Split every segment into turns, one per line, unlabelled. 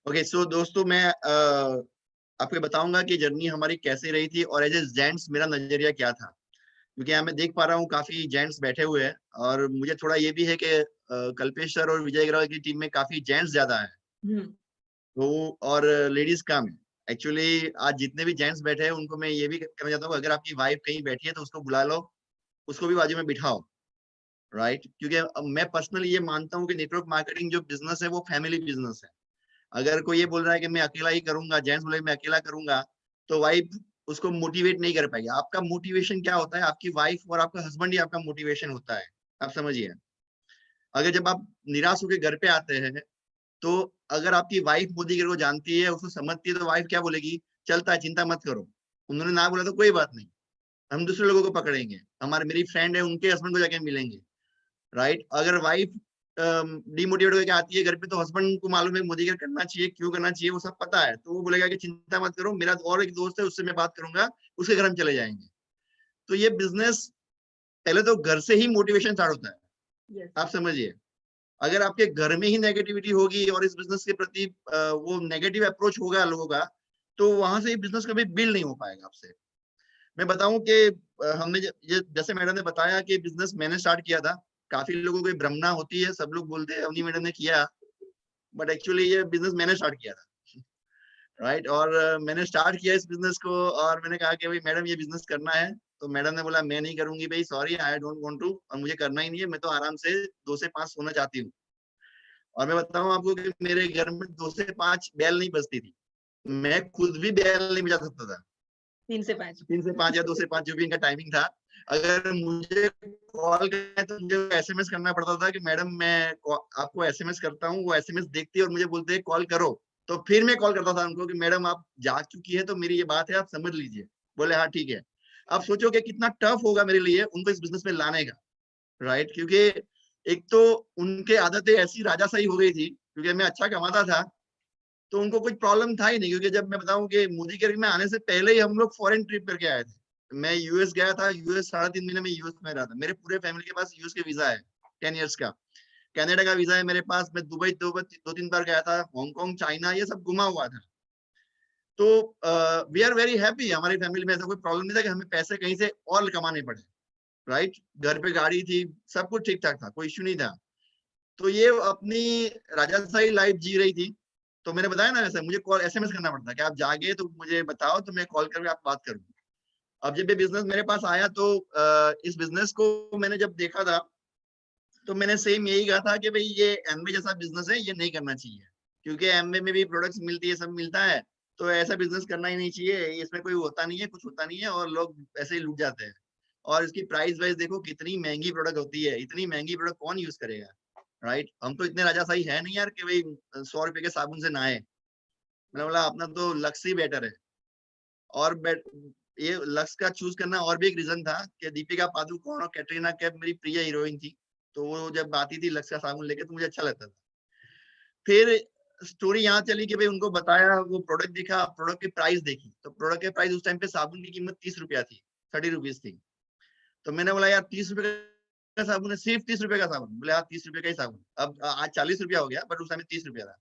Okay so दोस्तों मैं आपको बताऊंगा कि जर्नी हमारी कैसे रही थी और एज ए जेंट्स मेरा नजरिया क्या था, क्योंकि यहाँ मैं देख पा रहा हूँ काफी जेंट्स बैठे हुए हैं और मुझे थोड़ा ये भी है कि कल्पेश सर और विजय अग्रवाल की टीम में काफी जेंट्स ज्यादा है तो और लेडीज कम है। एक्चुअली आज जितने भी जेंट्स बैठे हैं उनको मैं ये भी कहना चाहता हूँ, अगर आपकी वाइफ कहीं बैठी है तो उसको बुला लो, उसको भी बाजू में बिठाओ। राइट, क्योंकि मैं पर्सनली ये मानता हूँ कि नेटवर्क मार्केटिंग जो बिजनेस है वो फैमिली बिजनेस है। अगर कोई ये बोल रहा है कि मैं अकेला ही करूंगा, जेंट्स बोले मैं अकेला करूंगा, तो वाइफ उसको मोटिवेट नहीं कर पाएगी। आपका मोटिवेशन क्या होता है? आपकी वाइफ और आपका हस्बैंड ही आपका मोटिवेशन होता है। आप समझिए, अगर जब आप निराश होकर घर पे आते हैं तो अगर आपकी वाइफ मोदी को जानती है, उसको समझती है, तो वाइफ क्या बोलेगी? चलता है, चिंता मत करो। उन्होंने ना बोला तो कोई बात नहीं, हम दूसरे लोगों को पकड़ेंगे। हमारे मेरी फ्रेंड है, उनके हस्बैंड को जाके मिलेंगे। राइट, अगर वाइफ डिमोटिवेट होकर आती है घर पे तो हस्बैंड को मालूम है मोदी का करना चाहिए, क्यों करना चाहिए, वो सब पता है, तो वो बोलेगा कि चिंता मत करो, मेरा और एक दोस्त है उससे मैं बात करूंगा, उसके घर हम चले जाएंगे। तो ये बिजनेस पहले तो घर से ही मोटिवेशन स्टार्ट होता है। yes. आप समझिए, अगर आपके घर में ही नेगेटिविटी होगी और इस बिजनेस के प्रति वो नेगेटिव अप्रोच होगा लोगों का, तो वहां से बिजनेस कभी बिल्ड नहीं हो पाएगा आपसे। मैं बताऊं कि हमने जैसे मैडम ने बताया कि बिजनेस मैंने स्टार्ट किया था। काफी लोगों को भ्रमना होती है, सब लोग बोलते हैं अवनी मैडम ने किया, बट एक्चुअली ये बिजनेस मैंने स्टार्ट किया था। राइट, और मैंने स्टार्ट किया इस बिजनेस को और मैंने कहा कि भाई मैडम ये बिजनेस करना है, तो मैडम ने बोला मैं नहीं करूंगी भाई, sorry I don't want to, और मुझे करना ही नहीं है, मैं तो आराम से 2 से 5 सोना चाहती हूँ। और मैं बताऊं आपको कि मेरे घर में 2 से 5 बैल नहीं बजती थी, मैं खुद भी बैल नहीं बजा सकता था। 3 से 5 या 2 से 5 जो भी इनका टाइमिंग था, अगर मुझे कॉल करना है तो मुझे एसएमएस करना पड़ता था कि मैडम मैं आपको एसएमएस करता हूँ, वो एसएमएस देखती है और मुझे बोलते हैं कॉल करो, तो फिर मैं कॉल करता था उनको कि मैडम आप जा चुकी है तो मेरी ये बात है, आप समझ लीजिए। बोले हाँ ठीक है। अब सोचो कि कितना टफ होगा मेरे लिए उनको इस बिजनेस में लाने का। राइट, क्योंकि एक तो उनके आदतें ऐसी राजाशाही हो गई थी, क्योंकि मैं अच्छा कमाता था तो उनको कोई प्रॉब्लम था ही नहीं। क्योंकि जब मैं बताऊं कि मोदी के में आने से पहले ही हम लोग फॉरेन ट्रिप करके आए थे। मैं यूएस गया था, यूएस 3.5 महीने में यूएस में रहा था। मेरे पूरे फैमिली के पास यूएस के वीजा है, 10 ईयर्स का। कनाडा का वीजा है मेरे पास। मैं दुबई 2-3 बार गया था, हांगकांग, चाइना, ये सब घुमा हुआ था। तो वी आर वेरी हैप्पी, हमारी फैमिली में ऐसा कोई प्रॉब्लम नहीं था कि हमें पैसे कहीं से और कमाने पड़े। राइट, घर पे गाड़ी थी, सब कुछ ठीक ठाक था, कोई इश्यू नहीं था। तो ये अपनी राजस्थानी लाइफ जी रही थी। तो मैंने बताया ना, वैसे मुझे कॉल एसएमएस करना पड़ता कि आप जागे तो मुझे बताओ, तो मैं कॉल करके आप बात करूँ। अब जब ये बिजनेस मेरे पास आया तो इस बिजनेस को मैंने जब देखा था तो मैंने सेम यही कहा था कि भाई ये एमवे जैसा बिजनेस है, ये नहीं करना चाहिए। क्योंकि एमवे में भी प्रोडक्ट्स मिलती है, सब मिलता है, तो ऐसा बिजनेस करना ही नहीं चाहिए। इसमें कोई होता नहीं है, कुछ होता नहीं है और लोग ऐसे ही लूट जाते हैं। और इसकी प्राइस वाइज देखो कितनी महंगी प्रोडक्ट होती है, इतनी महंगी प्रोडक्ट कौन यूज करेगा? राइट, हम तो इतने राजाशाही है नहीं यार कि भाई 100 रुपए के साबुन से नहाए। मैंने बोला अपना तो लक्स ही बेटर है। और ये लक्स का चूज करना और भी एक रीजन था कि दीपिका पादुकोण और कैटरीना कैफ मेरी प्रिय हीरोइन थी, तो वो जब आती थी लक्स का साबुन लेके तो मुझे अच्छा लगता था। फिर स्टोरी यहाँ चली कि भाई उनको बताया, वो प्रोडक्ट दिखा, प्रोडक्ट की प्राइस देखी, तो प्रोडक्ट की प्राइस उस टाइम पे साबुन की कीमत 30 रुपया थी, 30 रुपीज थी। तो मैंने बोला यार 30 रुपए का साबुन है, सिर्फ 30 रुपए का साबुन। बोले हाँ 30 रुपए का ही साबुन। अब आज 40 रुपया हो गया, बट उस टाइम 30 रुपया था।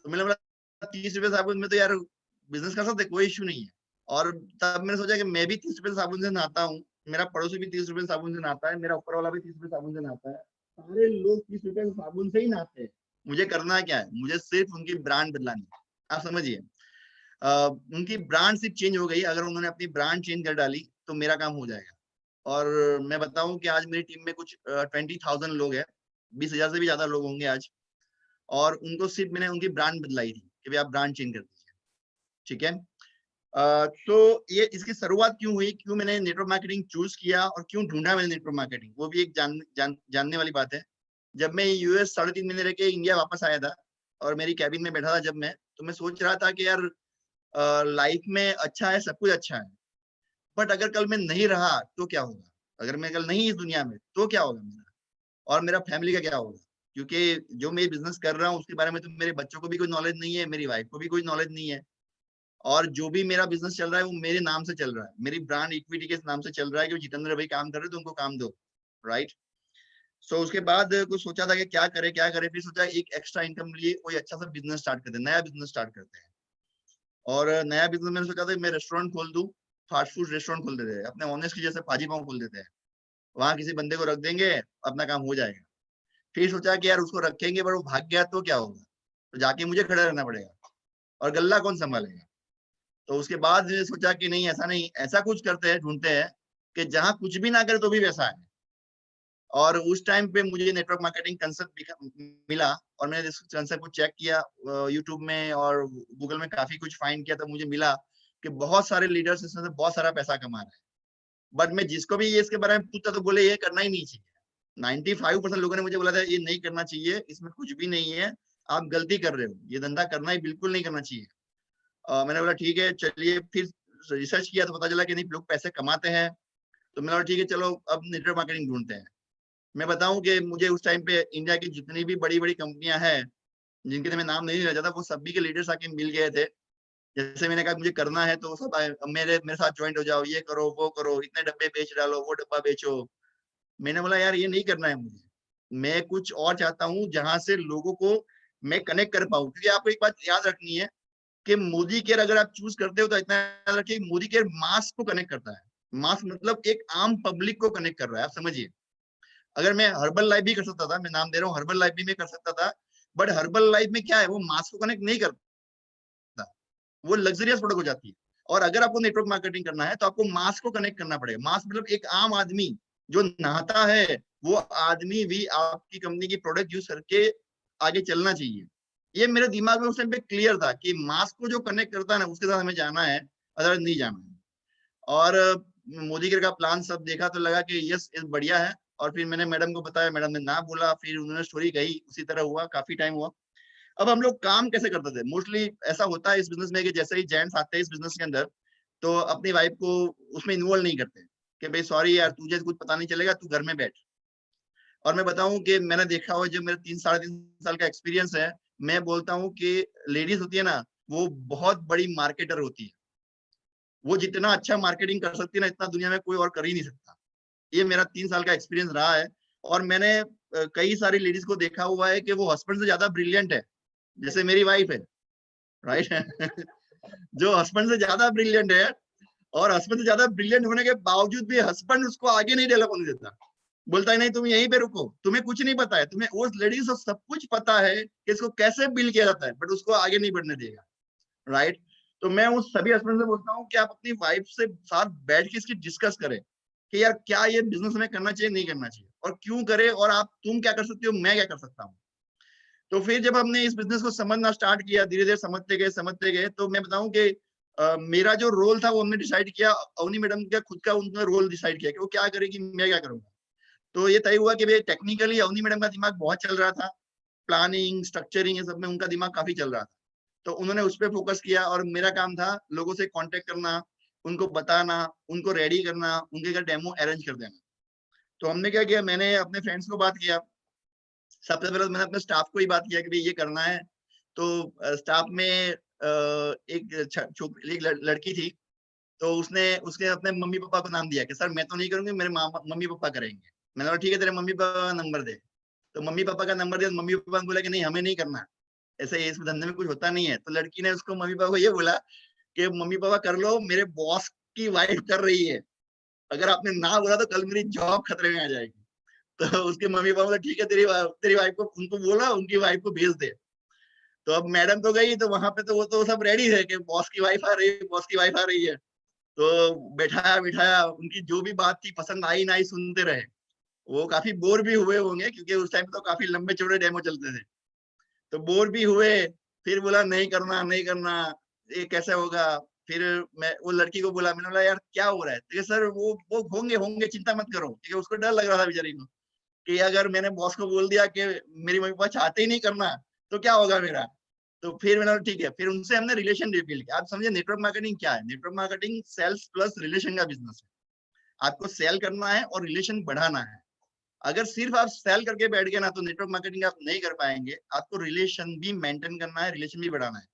तो मैंने बोला 30 रुपए साबुन में तो यार बिजनेस कर सकते, कोई इश्यू नहीं है। और तब मैंने सोचा कि मैं भी 30 रुपए साबुन से नहाता हूँ, मेरा पड़ोसी भी 30 रुपए साबुन से नहाता है, मेरा ऊपर वाला भी 30 रुपए साबुन से नहाता है, सारे लोग 30 रुपए साबुन से ही नहाते हैं। मुझे करना क्या है? मुझे सिर्फ उनकी ब्रांड बदलानी है। आप समझिए, उनकी ब्रांड सिर्फ चेंज हो गई, अगर उन्होंने अपनी ब्रांड चेंज कर डाली तो मेरा काम हो जाएगा। और मैं बताऊं कि आज मेरी टीम में कुछ 20,000 लोग हैं, 20,000 से भी ज्यादा लोग होंगे आज। और उनको सिर्फ मैंने उनकी ब्रांड बदलाई थी कि भाई आप ब्रांड चेंज कर दीजिए। ठीक है, तो ये इसकी शुरुआत क्यों हुई, क्यों मैंने नेटवर्क मार्केटिंग चूज किया और क्यों ढूंढा मैंने नेटवर्क मार्केटिंग, वो भी एक जानने वाली बात है। जब मैं यूएस 3.5 महीने रह के इंडिया वापस आया था और मेरी कैबिन में बैठा था जब मैं, तो मैं सोच रहा था कि यार लाइफ में अच्छा है, सब कुछ अच्छा है, बट अगर कल मैं नहीं रहा तो क्या होगा? अगर मैं कल नहीं इस दुनिया में तो क्या होगा मेरा, और मेरा फैमिली का क्या होगा? क्योंकि जो मैं बिजनेस कर रहा हूँ उसके बारे में तो मेरे बच्चों को भी कोई नॉलेज नहीं है, मेरी वाइफ को भी कोई नॉलेज नहीं है। और जो भी मेरा बिजनेस चल रहा है वो मेरे नाम से चल रहा है, मेरी ब्रांड इक्विटी के नाम से चल रहा है कि जितेंद्र भाई काम कर रहे हो तो उनको काम दो। राइट, सो उसके बाद कुछ सोचा था कि क्या करे, फिर सोचा एक एक्स्ट्रा इनकम लिए कोई अच्छा सा बिजनेस स्टार्ट करते हैं, नया बिजनेस स्टार्ट करते हैं। और नया बिजनेस मैंने सोचा था मैं रेस्टोरेंट खोल दूं, फास्ट फूड रेस्टोरेंट खोल देते हैं, अपने ऑनेस्ट की जैसे भाजी पाव खोल देते हैं, वहां किसी बंदे को रख देंगे, अपना काम हो जाएगा। फिर सोचा कि यार उसको रखेंगे पर वो भाग गया तो क्या होगा, तो जाके मुझे खड़ा रहना पड़ेगा और गल्ला कौन संभालेगा। तो उसके बाद मैंने सोचा कि नहीं, ऐसा नहीं, ऐसा कुछ करते हैं, ढूंढते हैं कि जहां कुछ भी ना करे तो भी वैसा है। और उस टाइम पे मुझे नेटवर्क मार्केटिंग कंसेप्ट मिला और मैंने इस कंसेप्ट को चेक किया यूट्यूब में और गूगल में, काफी कुछ फाइंड किया, तो मुझे मिला कि बहुत सारे लीडर्स इसमें से बहुत सारा पैसा कमा रहे हैं। बट मैं जिसको भी ये इसके बारे में पूछता तो बोले ये करना ही नहीं चाहिए। 95% लोगों ने मुझे बोला था ये नहीं करना चाहिए, इसमें कुछ भी नहीं है, आप गलती कर रहे हो, ये धंधा करना ही बिल्कुल नहीं करना चाहिए। मैंने बोला ठीक है चलिए, फिर रिसर्च किया तो पता चला कि नहीं, लोग पैसे कमाते हैं। तो मैंने बोला ठीक है चलो अब नेटवर्क मार्केटिंग ढूंढते हैं। मैं बताऊं कि मुझे उस टाइम पे इंडिया की जितनी भी बड़ी बड़ी कंपनियां हैं, जिनके तो मैं नाम नहीं लेना चाहता, वो सभी के लीडर्स आके मिल गए थे। जैसे मैंने कहा मुझे करना है तो सब आए, मेरे मेरे साथ ज्वाइंट हो जाओ, ये करो वो करो, इतने डब्बे बेच डालो, वो डब्बा बेचो। मैंने बोला यार ये नहीं करना है मुझे, मैं कुछ और चाहता हूँ जहां से लोगों को मैं कनेक्ट कर पाऊँ। क्योंकि आपको एक बात याद रखनी है कि मोदी केयर अगर आप चूज करते हो तो इतना याद रखिए, मोदी केयर मास को कनेक्ट करता है। मास मतलब एक आम पब्लिक को कनेक्ट कर रहा है, आप समझिए। अगर मैं हर्बल लाइफ भी कर सकता था, मैं नाम दे रहा हूँ, हर्बल लाइफ भी मैं कर सकता था, बट हर्बल लाइफ में क्या है, वो मास को कनेक्ट नहीं करता, वो लग्जरियस प्रोडक्ट हो जाती है। और अगर आपको नेटवर्क मार्केटिंग करना है तो आपको मास को कनेक्ट करना पड़ेगा। मास मतलब एक आम आदमी जो नहाता है, वो आदमी भी आपकी कंपनी की प्रोडक्ट यूज करके आगे चलना चाहिए। ये मेरे दिमाग में उस टाइम पे क्लियर था कि मास को जो कनेक्ट करता है ना, उसके साथ हमें जाना है, अदरवाइज नहीं जाना है। और मोदी केयर का प्लान सब देखा तो लगा कि यस ये बढ़िया है। और फिर मैंने मैडम को बताया, मैडम ने ना बोला, फिर उन्होंने स्टोरी कही, उसी तरह हुआ, काफी टाइम हुआ। अब हम लोग काम कैसे करते थे, मोस्टली ऐसा होता है इस बिजनेस में कि जैसे ही जेंट्स आते हैं इस बिजनेस के अंदर, तो अपनी वाइफ को उसमें इन्वॉल्व नहीं करते कि भाई सॉरी यार तुझे कुछ पता नहीं चलेगा, तू घर में बैठ। और मैं बताऊं कि मैंने देखा हुआ, जो मेरा 3 साढ़े 3 साल का एक्सपीरियंस है, मैं बोलता हूँ कि लेडीज होती है ना, वो बहुत बड़ी मार्केटर होती है। वो जितना अच्छा मार्केटिंग कर सकती है ना, इतना दुनिया में कोई और कर ही नहीं सकता। ये मेरा 3 साल का एक्सपीरियंस रहा है। और मैंने कई सारी लेडीज को देखा हुआ है कि वो हस्बैंड से ज्यादा ब्रिलियंट है, जैसे मेरी वाइफ है, राइट। जो हस्बैंड से ज्यादा ब्रिलियंट है, और हस्बैंड से ज्यादा ब्रिलियंट होने के बावजूद भी हस्बैंड उसको आगे नहीं डेवलप होने देता। बोलता है नहीं तुम यहीं पे रुको, तुम्हें कुछ नहीं पता है, तुम्हें उस लेडीज को सब कुछ पता है कि इसको कैसे बिल किया जाता है, बट उसको आगे नहीं बढ़ने देगा, राइट। तो मैं उस सभी हस्बैंड से बोलता हूँ कि आप अपनी वाइफ से साथ बैठ के इसकी डिस्कस करें कि यार क्या ये बिजनेस में करना चाहिए, नहीं करना चाहिए, और क्यों करे, और आप तुम क्या कर सकते हो, मैं क्या कर सकता हूँ। तो फिर जब हमने इस बिजनेस को समझना स्टार्ट किया, धीरे धीरे समझते गए, तो मैं बताऊं कि मेरा जो रोल था वो हमने डिसाइड किया, अवनी मैडम का खुद का उनका रोल डिसाइड किया कि वो क्या करेगी, मैं क्या करूंगा। तो ये तय हुआ कि भाई टेक्निकली अवनी मैडम का दिमाग बहुत चल रहा था, प्लानिंग स्ट्रक्चरिंग ये सब में उनका दिमाग काफी चल रहा था। तो उन्होंने उस पर फोकस किया और मेरा काम था लोगों से कांटेक्ट करना, उनको बताना, उनको रेडी करना, उनके घर डेमो अरेंज कर देना। तो हमने क्या किया, मैंने अपने फ्रेंड्स को बात किया, सबसे पहले मैंने अपने स्टाफ को ही बात किया कि भाई ये करना है। तो स्टाफ में एक लड़की थी, तो उसने उसके अपने मम्मी पापा को नाम दिया कि सर मैं तो नहीं करूंगी, मेरे मम्मी पापा करेंगे। मैंने बोला ठीक है तेरे मम्मी पापा का नंबर दे। तो मम्मी पापा का नंबर दिया, मम्मी पापा ने बोला कि नहीं हमें नहीं करना, ऐसे इस धंधे में कुछ होता नहीं है। तो लड़की ने उसको मम्मी पापा को ये बोला कि मम्मी पापा कर लो, मेरे बॉस की वाइफ कर रही है, अगर आपने ना बोला तो कल मेरी जॉब खतरे में आ जाएगी। तो उसके मम्मी पापा बोला ठीक है तेरी वाइफ को, उनको बोला उनकी वाइफ को भेज दे। तो अब मैडम तो गई, तो वहां पे तो वो तो सब रेडी है कि बॉस की वाइफ आ रही है, बॉस की वाइफ आ रही है। तो बैठाया बिठाया, उनकी जो भी बात थी पसंद आई ना आई सुनते रहे। वो काफी बोर भी हुए होंगे क्योंकि उस टाइम तो काफी लंबे चौड़े डेमो चलते थे, तो बोर भी हुए। फिर बोला नहीं करना नहीं करना, ये कैसे होगा। फिर मैं वो लड़की को बोला, मैंने बोला यार क्या हो रहा है, तो सर वो होंगे होंगे चिंता मत करो, ठीक है। उसको डर लग रहा था बेचारी को कि अगर मैंने बॉस को बोल दिया कि मेरी मम्मी पापा चाहते ही नहीं करना तो क्या होगा मेरा। तो फिर मैंने ठीक है, फिर उनसे हमने रिलेशन बिल्ड किया। आप समझिए नेटवर्क मार्केटिंग क्या है, network marketing sales plus relation का बिजनेस है। आपको सेल करना है और रिलेशन बढ़ाना है। अगर सिर्फ आप सेल करके बैठ गए ना तो नेटवर्क मार्केटिंग आप नहीं कर पाएंगे, आपको रिलेशन भी मेंटेन करना है, रिलेशन भी बढ़ाना है।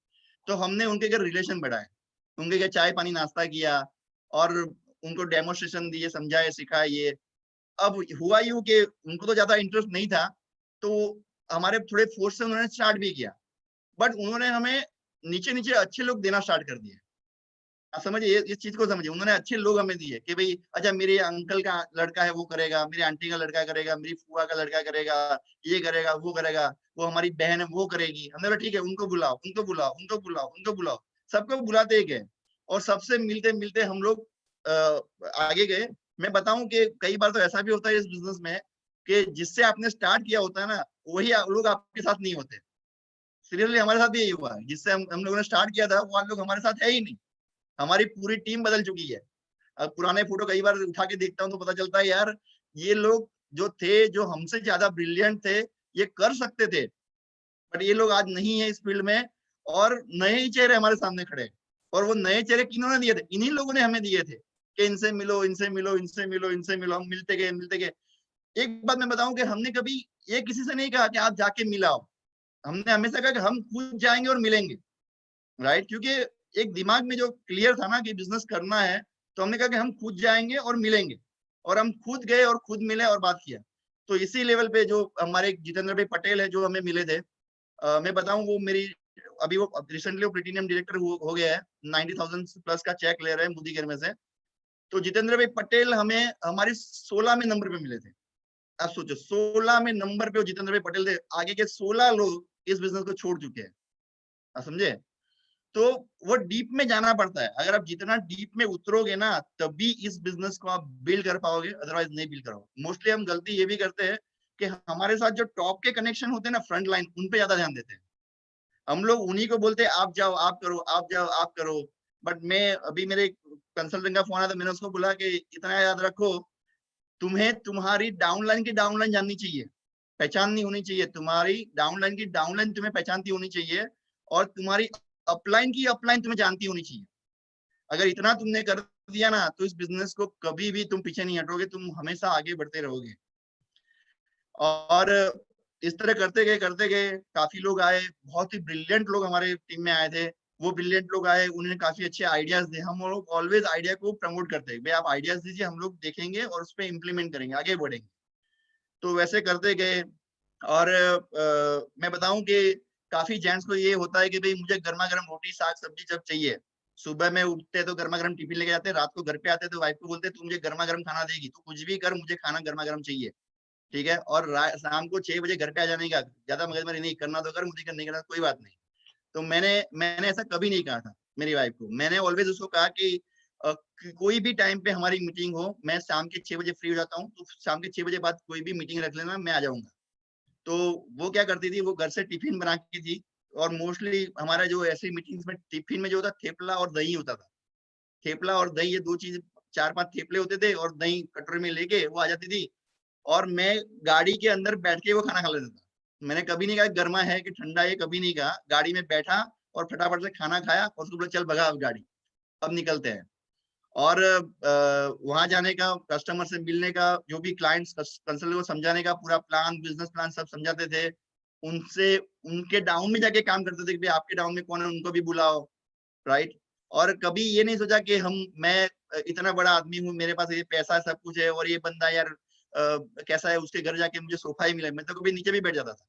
तो हमने उनके घर रिलेशन बढ़ाए, उनके घर चाय पानी नाश्ता किया, और उनको डेमोस्ट्रेशन दिए, समझाए सिखाए। अब हुआ यूं कि उनको तो ज्यादा इंटरेस्ट नहीं था, तो हमारे थोड़े फोर्स से उन्होंने स्टार्ट भी किया, बट उन्होंने हमें नीचे नीचे अच्छे लोग देना स्टार्ट कर दिए। आप समझिए, इस चीज को समझिए, उन्होंने अच्छे लोग हमें दिए कि भाई अच्छा मेरे अंकल का लड़का है वो करेगा, मेरी आंटी का लड़का करेगा, मेरी फुआ का लड़का करेगा, ये करेगा वो करेगा, वो हमारी बहन है वो करेगी। हमने बोला ठीक है, उनको बुलाओ उनको बुलाओ उनको बुलाओ उनको बुलाओ, सबको बुलाते ही गए और सबसे मिलते मिलते हम लोग आगे गए। मैं बताऊं कि कई बार तो ऐसा भी होता है इस बिजनेस में कि जिससे आपने स्टार्ट किया होता है ना, वही लोग आपके साथ नहीं होते। सीरियसली हमारे साथ भी यही हुआ है, जिससे हम लोगों ने स्टार्ट किया था वो लोग हमारे साथ है ही नहीं। हमारी पूरी टीम बदल चुकी है। अब पुराने फोटो कई बार उठा के देखता हूँ तो पता चलता है यार, ये लोग जो थे, जो हमसे ज्यादा ब्रिलियंट थे, ये कर सकते थे, बट ये लोग आज नहीं है इस फील्ड में, और नए ही चेहरे हमारे सामने खड़े हैं। और वो नए चेहरे किन्होंने दिए थे? इन्हीं लोगों ने हमें दिए थे कि इनसे मिलो इनसे मिलो इनसे मिलो इनसे मिलो। हम मिलते गए मिलते गए। एक बात मैं बताऊं कि हमने कभी ये किसी से नहीं कहा कि आप जाके मिलाओ, हमने हमेशा कहा कि हम खुद जाएंगे और मिलेंगे, राइट? क्योंकि एक दिमाग में जो क्लियर था ना कि बिजनेस करना है, तो हमने कहा कि हम खुद जाएंगे और मिलेंगे, और हम खुद गए और खुद मिले और बात किया। तो इसी लेवल पे जो हमारे जितेंद्र भाई पटेल है जो हमें मिले थे, मैं बताऊं वो मेरी अभी वो रिसेंटली वो प्लेटिनियम डायरेक्टर हो गया है, 90,000 प्लस का चेक ले रहे हैं मोदी केयर में से। तो जितेंद्र भाई पटेल हमें हमारी 16 में नंबर पे मिले थे। आप सोचो 16 में नंबर पे वो जितेंद्र भाई पटेल थे, आगे के 16 लोग इस बिजनेस को छोड़ चुके हैं। आप समझे? तो वो डीप में जाना पड़ता है। अगर आप जितना डीप में उतरोगे ना, तभी इस बिजनेस को आप बिल्ड कर पाओगे, अदरवाइज नहीं बिल्ड करोगे। मोस्टली हम गलती ये भी करते हैं कि हमारे साथ जो टॉप के कनेक्शन होते हैं ना, फ्रंट लाइन, उन पे ज्यादा ध्यान देते हैं। हम लोग उन्हीं को बोलते हैं आप जाओ आप करो आप जाओ आप करो। बट मैं अभी मेरे कंसल्टेंट का फोन आया था, मैंने उसको बोला कि इतना याद रखो, तुम्हें तुम्हारी डाउनलाइन की डाउनलाइन जाननी चाहिए, पहचाननी होनी चाहिए। तुम्हारी डाउनलाइन की डाउनलाइन तुम्हें पहचानती होनी चाहिए, और तुम्हारी अपलाइन की अपलाइन तुम्हें जानती होनी चाहिए। अगर इतना तुमने कर दिया ना, तो इस बिजनेस को कभी भी तुम पीछे नहीं हटोगे, तुम हमेशा आगे बढ़ते रहोगे। और इस तरह करते गए काफी लोग आए, बहुत ही ब्रिलियंट लोग हमारे टीम में आए थे। वो ब्रिलियंट लोग आए, उन्होंने काफी अच्छे आइडियाज दिए। हम लोग ऑलवेज आइडिया को प्रमोट करते हैं, भाई आप आइडियाज दीजिए, हम लोग देखेंगे और उस पर इम्प्लीमेंट करेंगे, आगे बढ़ेंगे। तो वैसे करते गए। और मैं बताऊं कि काफी जेंट्स को ये होता है कि भाई मुझे गर्मा गर्म रोटी साग सब्जी जब चाहिए। सुबह में उठते तो गर्मा गर्म टिफिन लेके जाते, रात को घर पे आते तो वाइफ को बोलते तू मुझे गर्मा गर्म खाना देगी, तू कुछ भी कर, मुझे खाना गर्मा गर्म चाहिए। ठीक है, और शाम को 6 बजे घर पे आ जाने का, ज्यादा मगजमारी नहीं करना तो कर, मुझे नहीं करना कोई बात नहीं। तो मैंने मैंने ऐसा कभी नहीं कहा था मेरी वाइफ को। मैंने ऑलवेज उसको कहा कि कोई भी टाइम पे हमारी मीटिंग हो, मैं शाम के 6 बजे फ्री हो जाता हूँ, तो शाम के 6 बजे बाद कोई भी मीटिंग रख लेना, मैं आ जाऊंगा। तो वो क्या करती थी, वो घर से टिफिन बना के थी। और मोस्टली हमारा जो ऐसी मीटिंग्स में टिफिन में जो होता, थेपला और दही होता था। थेपला और दही, ये दो चीज, 4-5 थेपले होते थे और दही कटोरे में लेके वो आ जाती थी, और मैं गाड़ी के अंदर बैठ के वो खाना खा लेता था। मैंने कभी नहीं कहा गर्मा है कि ठंडा है, कभी नहीं कहा। गाड़ी में बैठा और फटाफट से खाना खाया, और उसको बोला चल भगा अब गाड़ी, अब निकलते हैं। और वहां जाने का, कस्टमर से मिलने का, जो भी क्लाइंट्स कंसल्टेंट को समझाने का पूरा प्लान, बिजनेस प्लान सब समझाते थे। उनसे उनके डाउन में जाके काम करते थे कि भाई आपके डाउन में कौन है, उनको भी बुलाओ, राइट? और कभी ये नहीं सोचा कि मैं इतना बड़ा आदमी हूँ, मेरे पास ये पैसा है, सब कुछ है, और ये बंदा यार कैसा है, उसके घर जाके मुझे सोफा ही मिला। मैं तो कभी नीचे भी बैठ जाता था,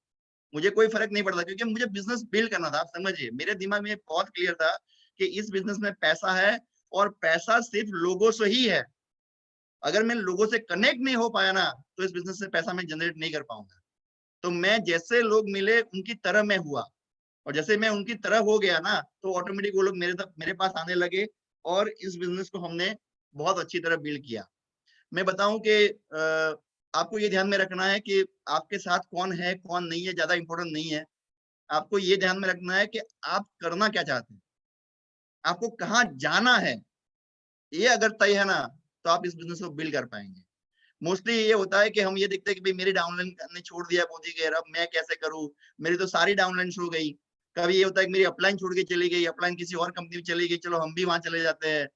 मुझे कोई फर्क नहीं पड़ता, क्योंकि मुझे बिजनेस बिल्ड करना था। आप समझिए, मेरे दिमाग में बहुत क्लियर था कि इस बिजनेस में पैसा है, और पैसा सिर्फ लोगों से ही है। अगर मैं लोगों से कनेक्ट नहीं हो पाया ना, तो इस बिजनेस से पैसा मैं जनरेट नहीं कर पाऊंगा। तो मैं जैसे लोग मिले उनकी तरह मैं हुआ, और जैसे मैं उनकी तरह हो गया ना, तो ऑटोमेटिक वो लोग मेरे पास आने लगे, और इस बिजनेस को हमने बहुत अच्छी तरह बिल्ड किया। मैं बताऊं कि आपको ये ध्यान में रखना है कि आपके साथ कौन है कौन नहीं है ज्यादा इंपॉर्टेंट नहीं है। आपको ये ध्यान में रखना है कि आप करना क्या चाहते हैं, आपको कहाँ जाना है। ये अगर तय है ना, तो आप इस बिजनेस को बिल्ड कर पाएंगे। मोस्टली ये होता है कि हम ये देखते हैं कि भाई मेरी डाउनलाइन ने छोड़ दिया मोदी केयर, अब मैं कैसे करूं, मेरी तो सारी डाउनलाइन हो गई। कभी ये होता है कि मेरी अपलाइन छोड़ के चली गई, अपलाइन किसी और कंपनी में चली गई, चलो हम भी वहां चले जाते हैं,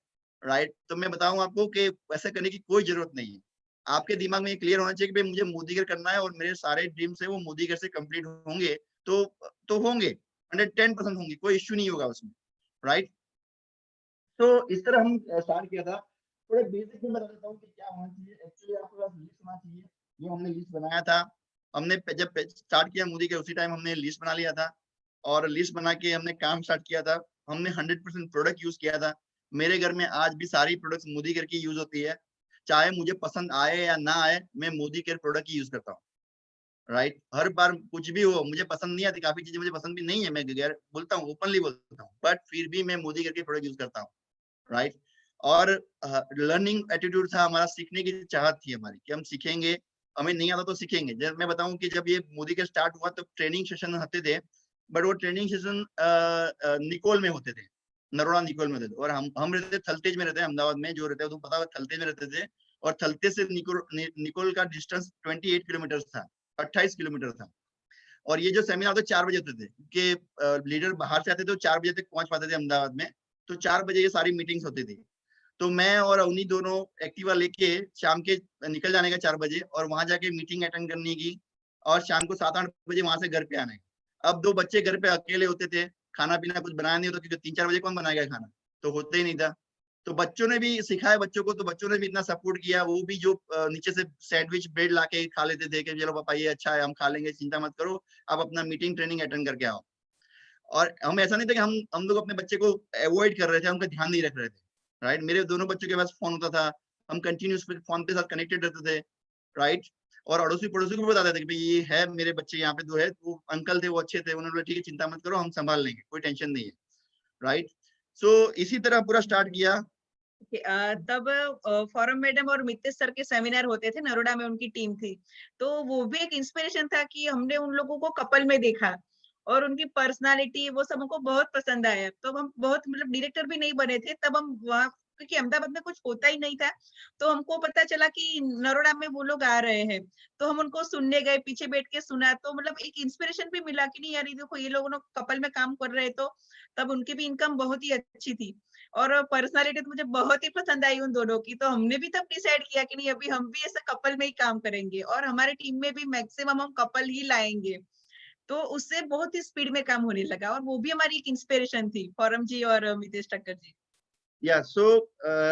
राइट? तो मैं बताऊं आपको कि ऐसा करने की कोई जरूरत नहीं है। आपके दिमाग में ये क्लियर होना चाहिए कि भाई मुझे मोदी केयर करना है, और मेरे सारे ड्रीम्स है वो मोदी केयर से कंप्लीट होंगे। तो होंगे, 110% होंगे, कोई इश्यू नहीं होगा उसमें, राइट? तो इस तरह हम स्टार्ट किया था। थोड़े बेसिक में बता देता हूँ कि क्या होना चाहिए। एक्चुअली आपके पास लिस्ट होना चाहिए। जो हमने लिस्ट बनाया था, हमने जब स्टार्ट किया मोदी के उसी टाइम हमने लिस्ट बना लिया था और लिस्ट बना के हमने काम स्टार्ट किया था। हमने 100% प्रोडक्ट यूज किया था। मेरे घर में आज भी सारी प्रोडक्ट्स मोदी केयर की यूज होती है। चाहे मुझे पसंद आए या ना आए, मैं मोदी केयर प्रोडक्ट ही यूज करता हूँ। राइट, हर बार कुछ भी हो मुझे पसंद नहीं आती, काफी चीजें मुझे पसंद भी नहीं है, मैं बोलता हूँ, ओपनली बोलता हूँ, बट फिर भी मैं मोदी केयर के प्रोडक्ट यूज करता हूँ। राइट, और लर्निंग एटीट्यूड था हमारा, सीखने की चाहत थी हमारी कि हम सीखेंगे, हमें नहीं आता तो सीखेंगे। जब मैं बताऊं कि जब ये मोदी के स्टार्ट हुआ तो ट्रेनिंग सेशन होते थे, बट वो ट्रेनिंग सेशन निकोल में होते थे, नरोड़ा निकोल में होते थे, और हम रहते थे थलतेज में, रहते हैं अहमदाबाद में, जो रहते हैं तो पता होगा, थलतेज में रहते थे। और थलतेज से निकोल का डिस्टेंस 28 किलोमीटर था, 28 किलोमीटर था। और ये जो सेमिनार होते 4 बजे होते थे, क्योंकि लीडर बाहर से आते थे तो 4 बजे तक पहुंच पाते थे अहमदाबाद में, तो 4 बजे ये सारी मीटिंग्स होती थी। तो मैं और अवनी दोनों एक्टिवा लेके शाम के निकल जाने का 4 बजे, और वहां जाके मीटिंग अटेंड करने की, और शाम को 7-8 बजे वहां से घर पे आने का। अब 2 बच्चे घर पे अकेले होते थे, खाना पीना कुछ बनाया नहीं होता, क्योंकि 3-4 बजे कौन बनाएगा खाना, तो होते ही नहीं था। तो बच्चों ने भी सिखाया बच्चों को, तो बच्चों ने भी इतना सपोर्ट किया, वो भी जो नीचे से सैंडविच ब्रेड लाके खा लेते थे कि चलो पापा ये अच्छा है, हम खा लेंगे, चिंता मत करो, आप अपना मीटिंग ट्रेनिंग अटेंड करके आओ। और हम ऐसा नहीं था कि हम लोग अपने बच्चे को अवॉइड कर रहे थे, उनका ध्यान नहीं रख रहे थे। राइट, मेरे दोनों बच्चों के पास फोन होता था, हम कंटिन्यूस फोन के साथ कनेक्टेड रहते थे। राइट, और अड़ोसी पड़ोसी को भी बताते थे कि भाई ये है मेरे बच्चे यहाँ पे, दो है, वो अंकल थे, वो अच्छे थे, उन्होंने बोला ठीक है चिंता मत करो, हम संभाल लेंगे, कोई टेंशन नहीं है। राइट, सो इसी तरह पूरा स्टार्ट किया।
तब फॉरम मैडम और मितेश सर के सेमिनार होते थे, नरोडा में उनकी टीम थी। तो वो भी एक इंस्पिरेशन था कि हमने उन लोगों को कपल में देखा और उनकी पर्सनालिटी वो सब हमको बहुत पसंद आया। तो हम बहुत मतलब डायरेक्टर भी नहीं बने थे तब हम वहाँ, क्योंकि अहमदाबाद में कुछ होता ही नहीं था। तो हमको पता चला कि नरोडा में वो लोग आ रहे हैं। तो हम उनको सुनने गए, पीछे बैठ के सुना, तो मतलब एक इंस्पिरेशन भी मिला कि नहीं यार ये देखो ये लोग ना कपल में काम कर रहे हैं, तो तब उनकी भी इनकम बहुत ही अच्छी थी। और पर्सनालिटी तो मुझे बहुत ही पसंद आई उन दोनों की, तो हमने भी तब डिसाइड किया कि नहीं अभी हम भी ऐसे कपल में ही काम करेंगे और हमारे टीम में भी मैक्सिमम हम कपल ही लाएँगे। तो उससे बहुत ही स्पीड में काम होने लगा और वो भी हमारी एक इंस्पिरेशन थी, फॉरम जी और मितेश ठक्कर जी।
या सो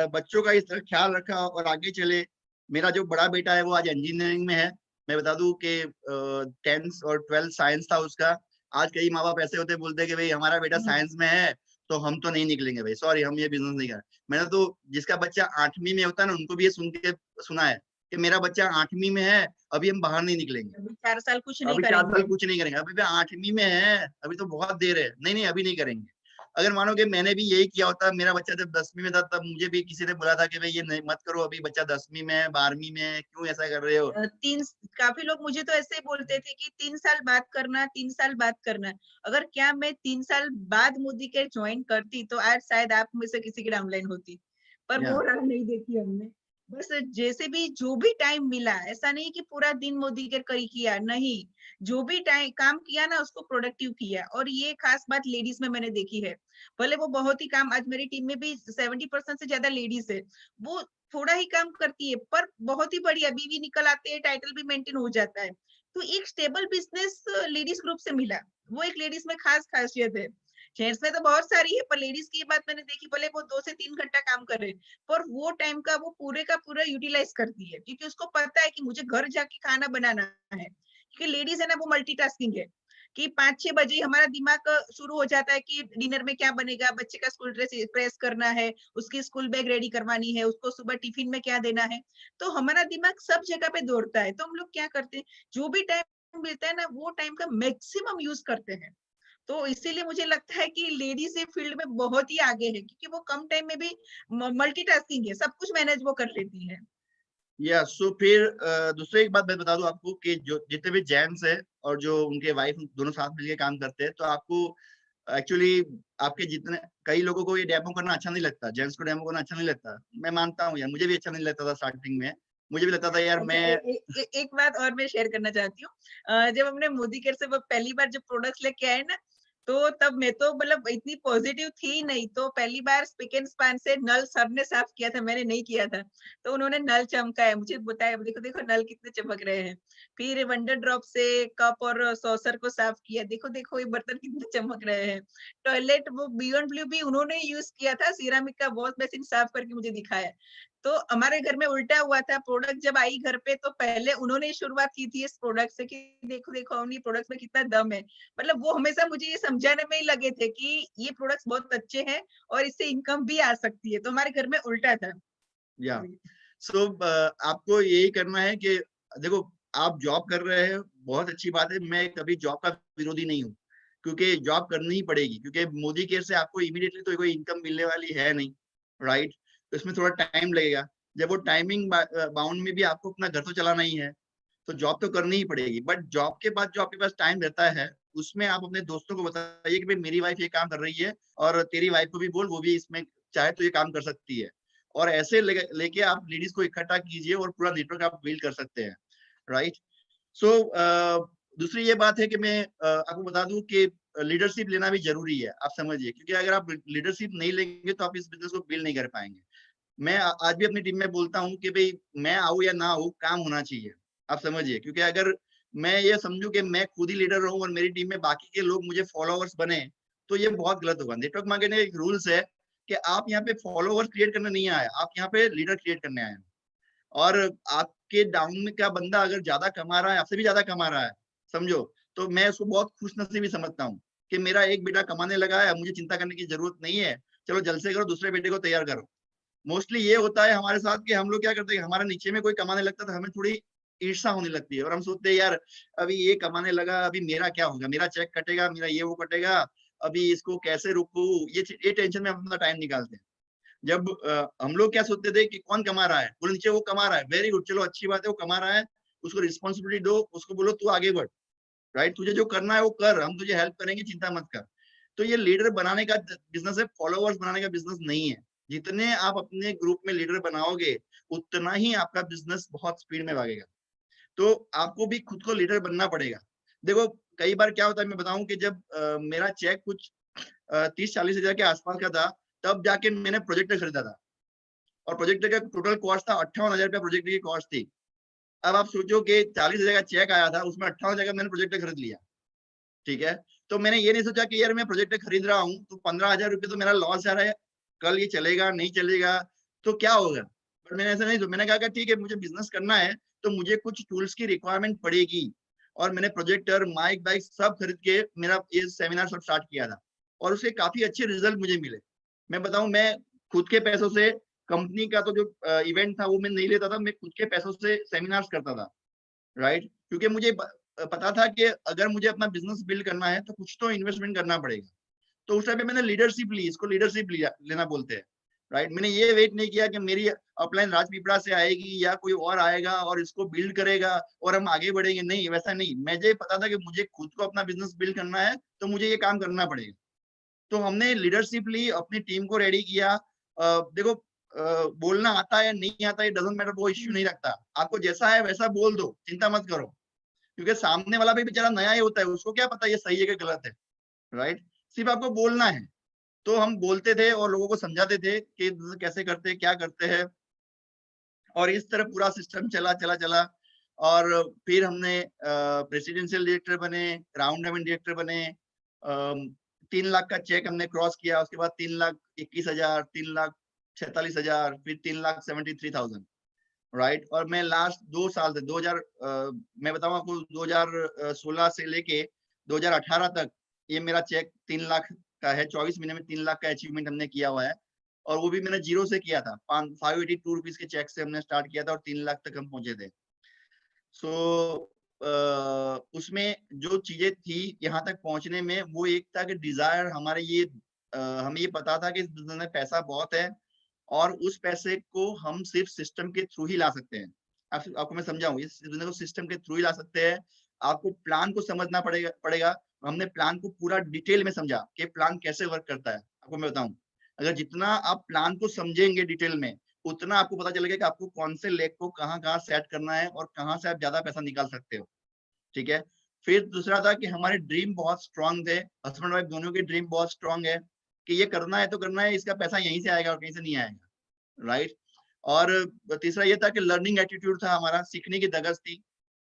बच्चों का इस तरह ख्याल रखा और आगे चले। मेरा जो बड़ा बेटा है वो आज इंजीनियरिंग में है। मैं बता दूं कि 10th और 12th साइंस था उसका। आज कई माँ बाप ऐसे होते, बोलते हैं कि भाई हमारा बेटा
हुँ।
साइंस में है तो हम तो नहीं निकलेंगे भाई, सॉरी हम ये बिजनेस नहीं कर। मैंने तो जिसका बच्चा 8वीं में होता है ना, उनको भी ये सुन के सुना है कि मेरा बच्चा 8वीं में है, अभी हम बाहर नहीं निकलेंगे,
अभी 4 साल कुछ नहीं
अभी 4 साल
करेंगे।
कुछ नहीं करेंगे, अभी भी 8वीं में है, अभी तो बहुत देर है, नहीं नहीं अभी नहीं करेंगे। अगर मानो कि मैंने भी यही किया होता, मेरा बच्चा जब 10वीं में था तब मुझे भी किसी ने बोला था कि भाई ये नहीं मत करो, अभी बच्चा 10वीं में है, 12वीं में है, क्यों ऐसा कर रहे हो।
3 काफ़ी लोग मुझे तो ऐसे ही बोलते थे कि 3 साल बाद करना, 3 साल बाद करना। अगर क्या मैं 3 साल बाद मोदी केयर जॉइन करती तो आज शायद आप में से किसी की डाउनलाइन होती। पर
या
वो राह नहीं देखी हमने। बस जैसे भी जो भी टाइम मिला, ऐसा नहीं कि पूरा दिन मोदी केयर करी किया, नहीं। जो भी टाइम काम किया ना उसको प्रोडक्टिव किया और ये खास बात लेडीज़ में मैंने देखी है। भले वो बहुत ही काम, आज मेरी टीम में भी 70% से ज़्यादा लेडीज़ है। वो थोड़ा ही काम करती है, पर बहुत ही बढ़िया बीवी निकल आते हैं, टाइटल भी मेंटेन हो जाता है। तो एक स्टेबल बिज़नेस लेडीज़ ग्रुप से मिला। वो एक लेडीज़ में खास खासियत है। जेंट्स में तो बहुत सारी है, पर लेडीज़ की बात मैंने देखी, भले वो 2 से 3 घंटा काम कर रहे हैं, पर वो टाइम का वो पूरे का पूरा यूटिलाइज़ करती है, क्योंकि उसको पता है कि मुझे घर जाके खाना बनाना है। क्योंकि लेडीज़ है ना, वो मल्टीटास्किंग है, कि 5-6 बजे ही हमारा दिमाग शुरू हो जाता है कि डिनर में क्या बनेगा, बच्चे का स्कूल ड्रेस प्रेस करना है, उसकी स्कूल बैग रेडी करवानी है, उसको सुबह टिफिन में क्या देना है। तो हमारा दिमाग सब जगह पे दौड़ता है। तो हम लोग क्या करते हैं, जो भी टाइम मिलता है ना, वो टाइम का मैक्सिमम यूज़ करते हैं। तो इसीलिए मुझे लगता है कि लेडीज़ ये फील्ड में बहुत ही आगे है, क्योंकि वो कम टाइम में भी मल्टीटास्किंग है, सब कुछ मैनेज वो कर लेती है।
या सो फिर दूसरी एक बात मैं बता दूं आपको कि जो जितने भी जेंट्स है और जो उनके वाइफ दोनों साथ मिलकर काम करते हैं, तो आपको एक्चुअली आपके जितने, कई लोगों को ये डेमो करना अच्छा नहीं लगता, जेंट्स को डेमो करना अच्छा नहीं लगता। मैं मानता हूँ यार, मुझे भी अच्छा नहीं लगता था स्टार्टिंग में। मुझे भी लगता था यार
अच्छा,
मैं।
एक बात और मैं शेयर करना चाहती हूँ। जब हमने मोदी केयर से वो पहली बार जब प्रोडक्ट्स लेके आए ना, तो तब मैं तो मतलब इतनी पॉजिटिव थी ही नहीं, तो पहली बार स्पिक एंड स्पान से नल सर ने साफ किया था, मैंने नहीं किया था। तो उन्होंने नल चमकाया, मुझे बताया, देखो, देखो नल कितने चमक रहे हैं। फिर वंडर ड्रॉप से कप और सॉसर को साफ किया, देखो, देखो ये बर्तन कितने चमक रहे हैं। टॉयलेट वो बियॉन्ड ब्लू भी उन्होंने यूज़ किया था, सिरेमिक का वॉश बेसिन साफ करके मुझे दिखाया। तो हमारे घर में उल्टा हुआ था, प्रोडक्ट जब आई घर पे तो पहले उन्होंने शुरुआत की थी इस प्रोडक्ट से कि देखो देखो अवनी प्रोडक्ट्स में कितना दम है। मतलब वो हमेशा मुझे ये समझाने में ही लगे थे कि ये प्रोडक्ट्स बहुत अच्छे हैं और इससे इनकम भी आ सकती है। तो हमारे घर में उल्टा था।
या सो आपको यही करना है कि देखो, आप जॉब कर रहे हैं, बहुत अच्छी बात है। मैं कभी जॉब का विरोधी नहीं हूँ, क्योंकि जॉब करनी ही पड़ेगी, क्योंकि मोदी केयर से आपको इमीडिएटली तो कोई इनकम मिलने वाली है नहीं, राइट? तो इसमें थोड़ा टाइम लगेगा। जब वो टाइमिंग बाउंड में भी आपको अपना घर तो चलाना ही है, तो जॉब तो करनी ही पड़ेगी। बट जॉब के बाद जो आपके पास टाइम रहता है, उसमें आप अपने दोस्तों को बताइए कि भाई मेरी वाइफ ये काम कर रही है, और तेरी वाइफ को भी बोल, वो भी इसमें चाहे तो ये काम कर सकती है। और ऐसे लेके आप लेडीज को इकट्ठा कीजिए और पूरा नेटवर्क आप बिल्ड कर सकते हैं, राइट? सो दूसरी ये बात है कि मैं आपको बता दूं कि लीडरशिप लेना भी जरूरी है, आप समझिए, क्योंकि अगर आप लीडरशिप नहीं लेंगे तो आप इस बिजनेस को बिल्ड नहीं कर पाएंगे। मैं आज भी अपनी टीम में बोलता हूँ कि भाई मैं आऊँ या ना आऊँ, काम होना चाहिए, आप समझिए। क्योंकि अगर मैं ये समझूं कि मैं खुद ही लीडर रहूं और मेरी टीम में बाकी के लोग मुझे फॉलोअर्स बने, तो ये बहुत गलत होगा। नेटवर्क मार्केटिंग एक रूल्स है कि आप यहाँ पे फॉलोअर्स क्रिएट करने नहीं आए, आप यहाँ पे लीडर क्रिएट करने आए हैं। और आपके डाउन में का बंदा अगर ज्यादा कमा रहा है, आपसे भी ज्यादा कमा रहा है, समझो, तो मैं उसको बहुत खुशनसीबी समझता हूँ कि मेरा एक बेटा कमाने लगा है, मुझे चिंता करने की जरूरत नहीं है, चलो जल्द से करो, दूसरे बेटे को तैयार करो। मोस्टली ये होता है हमारे साथ कि हम लोग क्या करते हैं, हमारे नीचे में कोई कमाने लगता है तो हमें थोड़ी ईर्ष्या होने लगती है, और हम सोचते हैं यार अभी ये कमाने लगा, अभी मेरा क्या होगा, मेरा चेक कटेगा, मेरा ये वो कटेगा, अभी इसको कैसे रोकूं, ये टेंशन में हम अपना टाइम निकालते हैं। जब हम लोग क्या सोचते थे कि कौन कमा रहा है, बोलो नीचे वो कमा रहा है, वेरी गुड, चलो अच्छी बात है, वो कमा रहा है, उसको रिस्पॉन्सिबिलिटी दो, उसको बोलो तू आगे बढ़, राइट? तुझे जो करना है वो कर, हम तुझे हेल्प करेंगे, चिंता मत कर। तो ये लीडर बनाने का बिजनेस है, फॉलोअर्स बनाने का बिजनेस नहीं है। जितने आप अपने ग्रुप में लीडर बनाओगे, उतना ही आपका बिजनेस बहुत स्पीड में भागेगा। तो आपको भी खुद को लीडर बनना पड़ेगा। देखो, कई बार क्या होता है, मैं बताऊं कि जब मेरा चेक कुछ 30-40 हजार के आसपास का था, तब जाके मैंने प्रोजेक्टर खरीदा था, और प्रोजेक्टर का टोटल कॉस्ट था 58,000 रुपया, प्रोजेक्टर की कॉस्ट थी। अब आप सोचो कि 40,000 का चेक आया था, उसमें 58,000 का मैंने प्रोजेक्टर खरीद लिया, ठीक है? तो मैंने ये नहीं सोचा कि यार मैं प्रोजेक्टर खरीद रहा हूँ तो 15,000 रुपये तो मेरा लॉस जा रहा है, कल ये चलेगा नहीं चलेगा तो क्या होगा। बट मैंने ऐसा नहीं, तो मैंने कहा कि ठीक है, मुझे बिजनेस करना है तो मुझे कुछ टूल्स की रिक्वायरमेंट पड़ेगी, और मैंने प्रोजेक्टर, माइक बाइक सब खरीद के मेरा ये सेमिनार सब स्टार्ट किया था, और उसके काफी अच्छे रिजल्ट मुझे मिले। मैं बताऊं, मैं खुद के पैसों से, कंपनी का तो जो इवेंट था वो मैं नहीं लेता था, मैं खुद के पैसों से सेमिनार्स करता था, राइट? क्योंकि मुझे पता था कि अगर मुझे अपना बिजनेस बिल्ड करना है तो कुछ तो इन्वेस्टमेंट करना पड़ेगा। तो उस टाइम पे मैंने लीडरशिप ली, इसको लीडरशिप लिया, लेना बोलते हैं, राइट? मैंने ये वेट नहीं किया कि मेरी अपलाइन राजपीपला से आएगी या कोई और आएगा और इसको बिल्ड करेगा और हम आगे बढ़ेंगे, नहीं, वैसा नहीं। मुझे पता था कि मुझे खुद को अपना बिजनेस बिल्ड करना है, तो मुझे ये काम करना पड़ेगा। तो हमने लीडरशिप ली, अपनी टीम को रेडी किया। देखो, बोलना आता है नहीं आता है डजंट मैटर, वो इश्यू नहीं रखता। आपको जैसा है वैसा बोल दो, चिंता मत करो, क्योंकि सामने वाला भी बेचारा नया ही होता है, उसको क्या पता ये सही है कि गलत है, राइट? सिर्फ आपको बोलना है। तो हम बोलते थे और लोगों को समझाते थे कि कैसे करते हैं, क्या करते हैं, और इस तरह पूरा सिस्टम चला चला चला। और फिर हमने प्रेसिडेंशियल डायरेक्टर बने, राउंड डायमंड डायरेक्टर बने, 3 लाख का चेक हमने क्रॉस किया, उसके बाद 3,21,000, 3,46,000, फिर 3,73,000, राइट? और मैं लास्ट 2 साल से 2000 मैं बताऊं आपको, 2016 से लेके 2018 तक ये मेरा चेक 3 लाख का है। 24 महीने में 3 लाख का अचीवमेंट हमने किया हुआ है, और वो भी मैंने जीरो से किया था। 582 रुपीज के चेक से हमने स्टार्ट किया था और 3 लाख तक हम पहुंचे थे। सो उसमें जो चीजें थी यहाँ तक पहुंचने में, वो एक था कि डिजायर हमारे ये, हमें ये पता था कि इस बिजनेस में पैसा बहुत है, और उस पैसे को हम सिर्फ सिस्टम के थ्रू ही ला सकते हैं। आपको मैं समझाऊं, इस बिजनेस को सिस्टम के थ्रू ही ला सकते हैं। आपको प्लान को समझना पड़ेगा। हमने प्लान को पूरा डिटेल में समझा कि प्लान कैसे वर्क करता है। आपको मैं बताऊं, अगर जितना आप प्लान को समझेंगे डिटेल में, उतना आपको पता चलेगा कि आपको कौन से लेग को कहाँ कहाँ सेट करना है और कहाँ से आप ज्यादा पैसा निकाल सकते हो, ठीक है? फिर दूसरा था कि हमारे ड्रीम बहुत स्ट्रांग थे, हस्बैंड वाइफ दोनों के ड्रीम बहुत स्ट्रांग है कि ये करना है तो करना है, इसका पैसा यहीं से आएगा और कहीं से नहीं आएगा, राइट? और तीसरा ये था कि लर्निंग एटीट्यूड था हमारा, सीखने की धगस थी।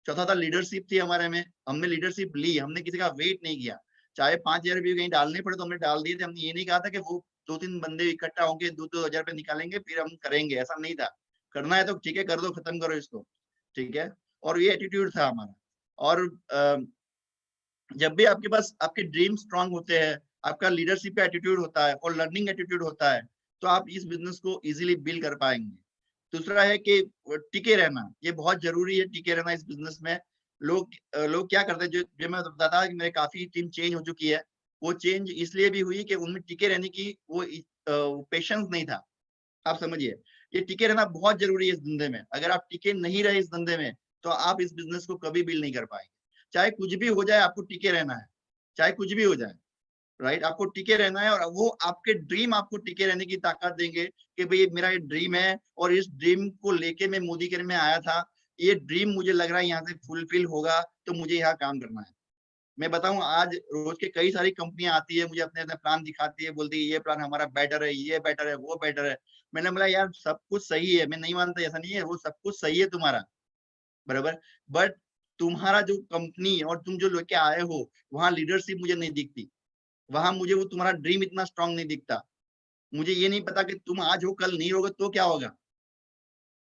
चौथा था लीडरशिप थी हमारे में, हमने लीडरशिप ली, हमने किसी का वेट नहीं किया। चाहे 5,000 रुपये कहीं डालने पड़े तो हमने डाल दिए थे। हमने ये नहीं कहा था कि वो 2-3 बंदे इकट्ठा होके 2-2 हज़ार रुपए निकालेंगे, फिर हम करेंगे, ऐसा नहीं था। करना है तो ठीक है कर दो, खत्म करो इसको, ठीक है? और ये एटीट्यूड था हमारा। और जब भी आपके पास आपके ड्रीम स्ट्रांग होते हैं, आपका लीडरशिप का एटीट्यूड होता है और लर्निंग एटीट्यूड होता है, तो आप इस बिज़नेस को ईज़िली बिल्ड कर पाएँगे। दूसरा है कि टिके रहना, ये बहुत ज़रूरी है टिके रहना इस बिज़नेस में। लोग क्या करते हैं, जो जो मैं बताता कि मेरे काफ़ी टीम चेंज हो चुकी है, वो चेंज इसलिए भी हुई कि उनमें टिके रहने की पेशेंस नहीं था। आप समझिए, ये टिके रहना बहुत ज़रूरी है इस धंधे में। अगर आप टिके नहीं रहे इस धंधे में, तो आप इस बिज़नेस को कभी बिल्ड नहीं कर पाएँगे। चाहे कुछ भी हो जाए, आपको टिके रहना है, चाहे कुछ भी हो जाए, राइट? आपको टिके रहना है और वो आपके ड्रीम आपको टिके रहने की ताकत देंगे कि भई मेरा ये ड्रीम है और इस ड्रीम को लेके मैं मोदी केयर में आया था। ये ड्रीम मुझे लग रहा है यहाँ से फुलफिल होगा, तो मुझे यहाँ काम करना है। मैं बताऊँ, आज रोज़ के कई सारी कंपनियाँ आती है, मुझे अपने-अपने प्लान दिखाती है, बोलती है ये प्लान हमारा बेटर है, ये बेटर है, वो बेटर है। मैंने बोला यार सब कुछ सही है, मैं नहीं मानता ऐसा नहीं है, वो सब कुछ सही है तुम्हारा, बराबर? बट तुम्हारा जो कंपनी और तुम जो लेके आए हो, वहाँ लीडरशिप मुझे नहीं दिखती। वहाँ मुझे वो तुम्हारा ड्रीम इतना स्ट्रॉन्ग नहीं दिखता। मुझे ये नहीं पता कि तुम आज हो, कल नहीं रहोगे तो क्या होगा?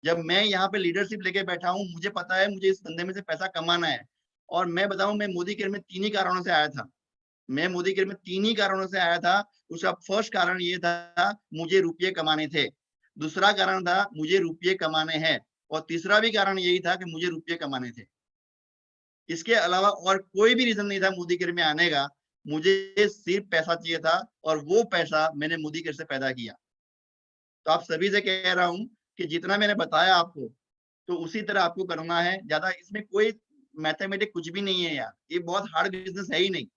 जब मैं यहाँ पे लीडरशिप लेके बैठा हूँ, मुझे पता है मुझे इस धंधे में से पैसा कमाना है। और मैं बताऊँ, मैं मोदी केयर में 3 ही कारणों से आया था। मैं मोदी केयर में 3 ही कारणों से आया था। उसका फर्स्ट कारण ये था, मुझे रुपये कमाने थे। दूसरा कारण था, मुझे रुपये कमाने हैं और तीसरा भी कारण यही था कि मुझे रुपये कमाने थे। इसके अलावा और कोई भी रीज़न नहीं था मोदी केयर में आने का। मुझे सिर्फ़ पैसा चाहिए था और वो पैसा मैंने मोदी केयर से पैदा किया। तो आप सभी से कह रहा हूँ कि जितना मैंने बताया आपको, तो उसी तरह आपको करना है। ज़्यादा इसमें कोई मैथमेटिक कुछ भी नहीं है यार। ये बहुत हार्ड बिज़नेस है ही नहीं।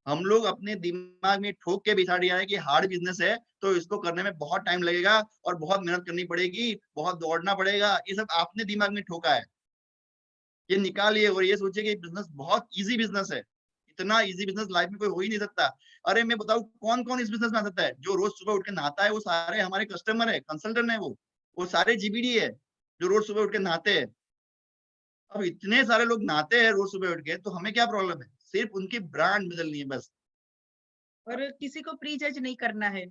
हम लोग अपने दिमाग में ठोक के बिठा दिया है कि हार्ड बिज़नेस है, तो इसको करने में बहुत टाइम लगेगा और बहुत मेहनत करनी पड़ेगी, बहुत दौड़ना पड़ेगा। ये सब आपने दिमाग में ठोका है। ये निकालिए और ये सोचिए कि बिज़नेस बहुत ईज़ी बिज़नेस है। इतना ईज़ी बिज़नेस लाइफ़ में कोई हो ही नहीं सकता। अरे मैं बताऊँ, कौन-कौन इस बिज़नेस में आ सकता है? जो रोज़ सुबह उठ के नहाता है, वो सारे हमारे कस्टमर है, कंसल्टेंट है वो। वो सारे जीबीडी है, जो रोज़ सुबह उठ के नहाते हैं। अब इतने सारे लोग नहाते हैं रोज़ सुबह उठ के, तो हमें क्या प्रॉब्लम है? सिर्फ़ उनकी ब्रांड बदलनी है बस।
और किसी को प्री जज नहीं करना है।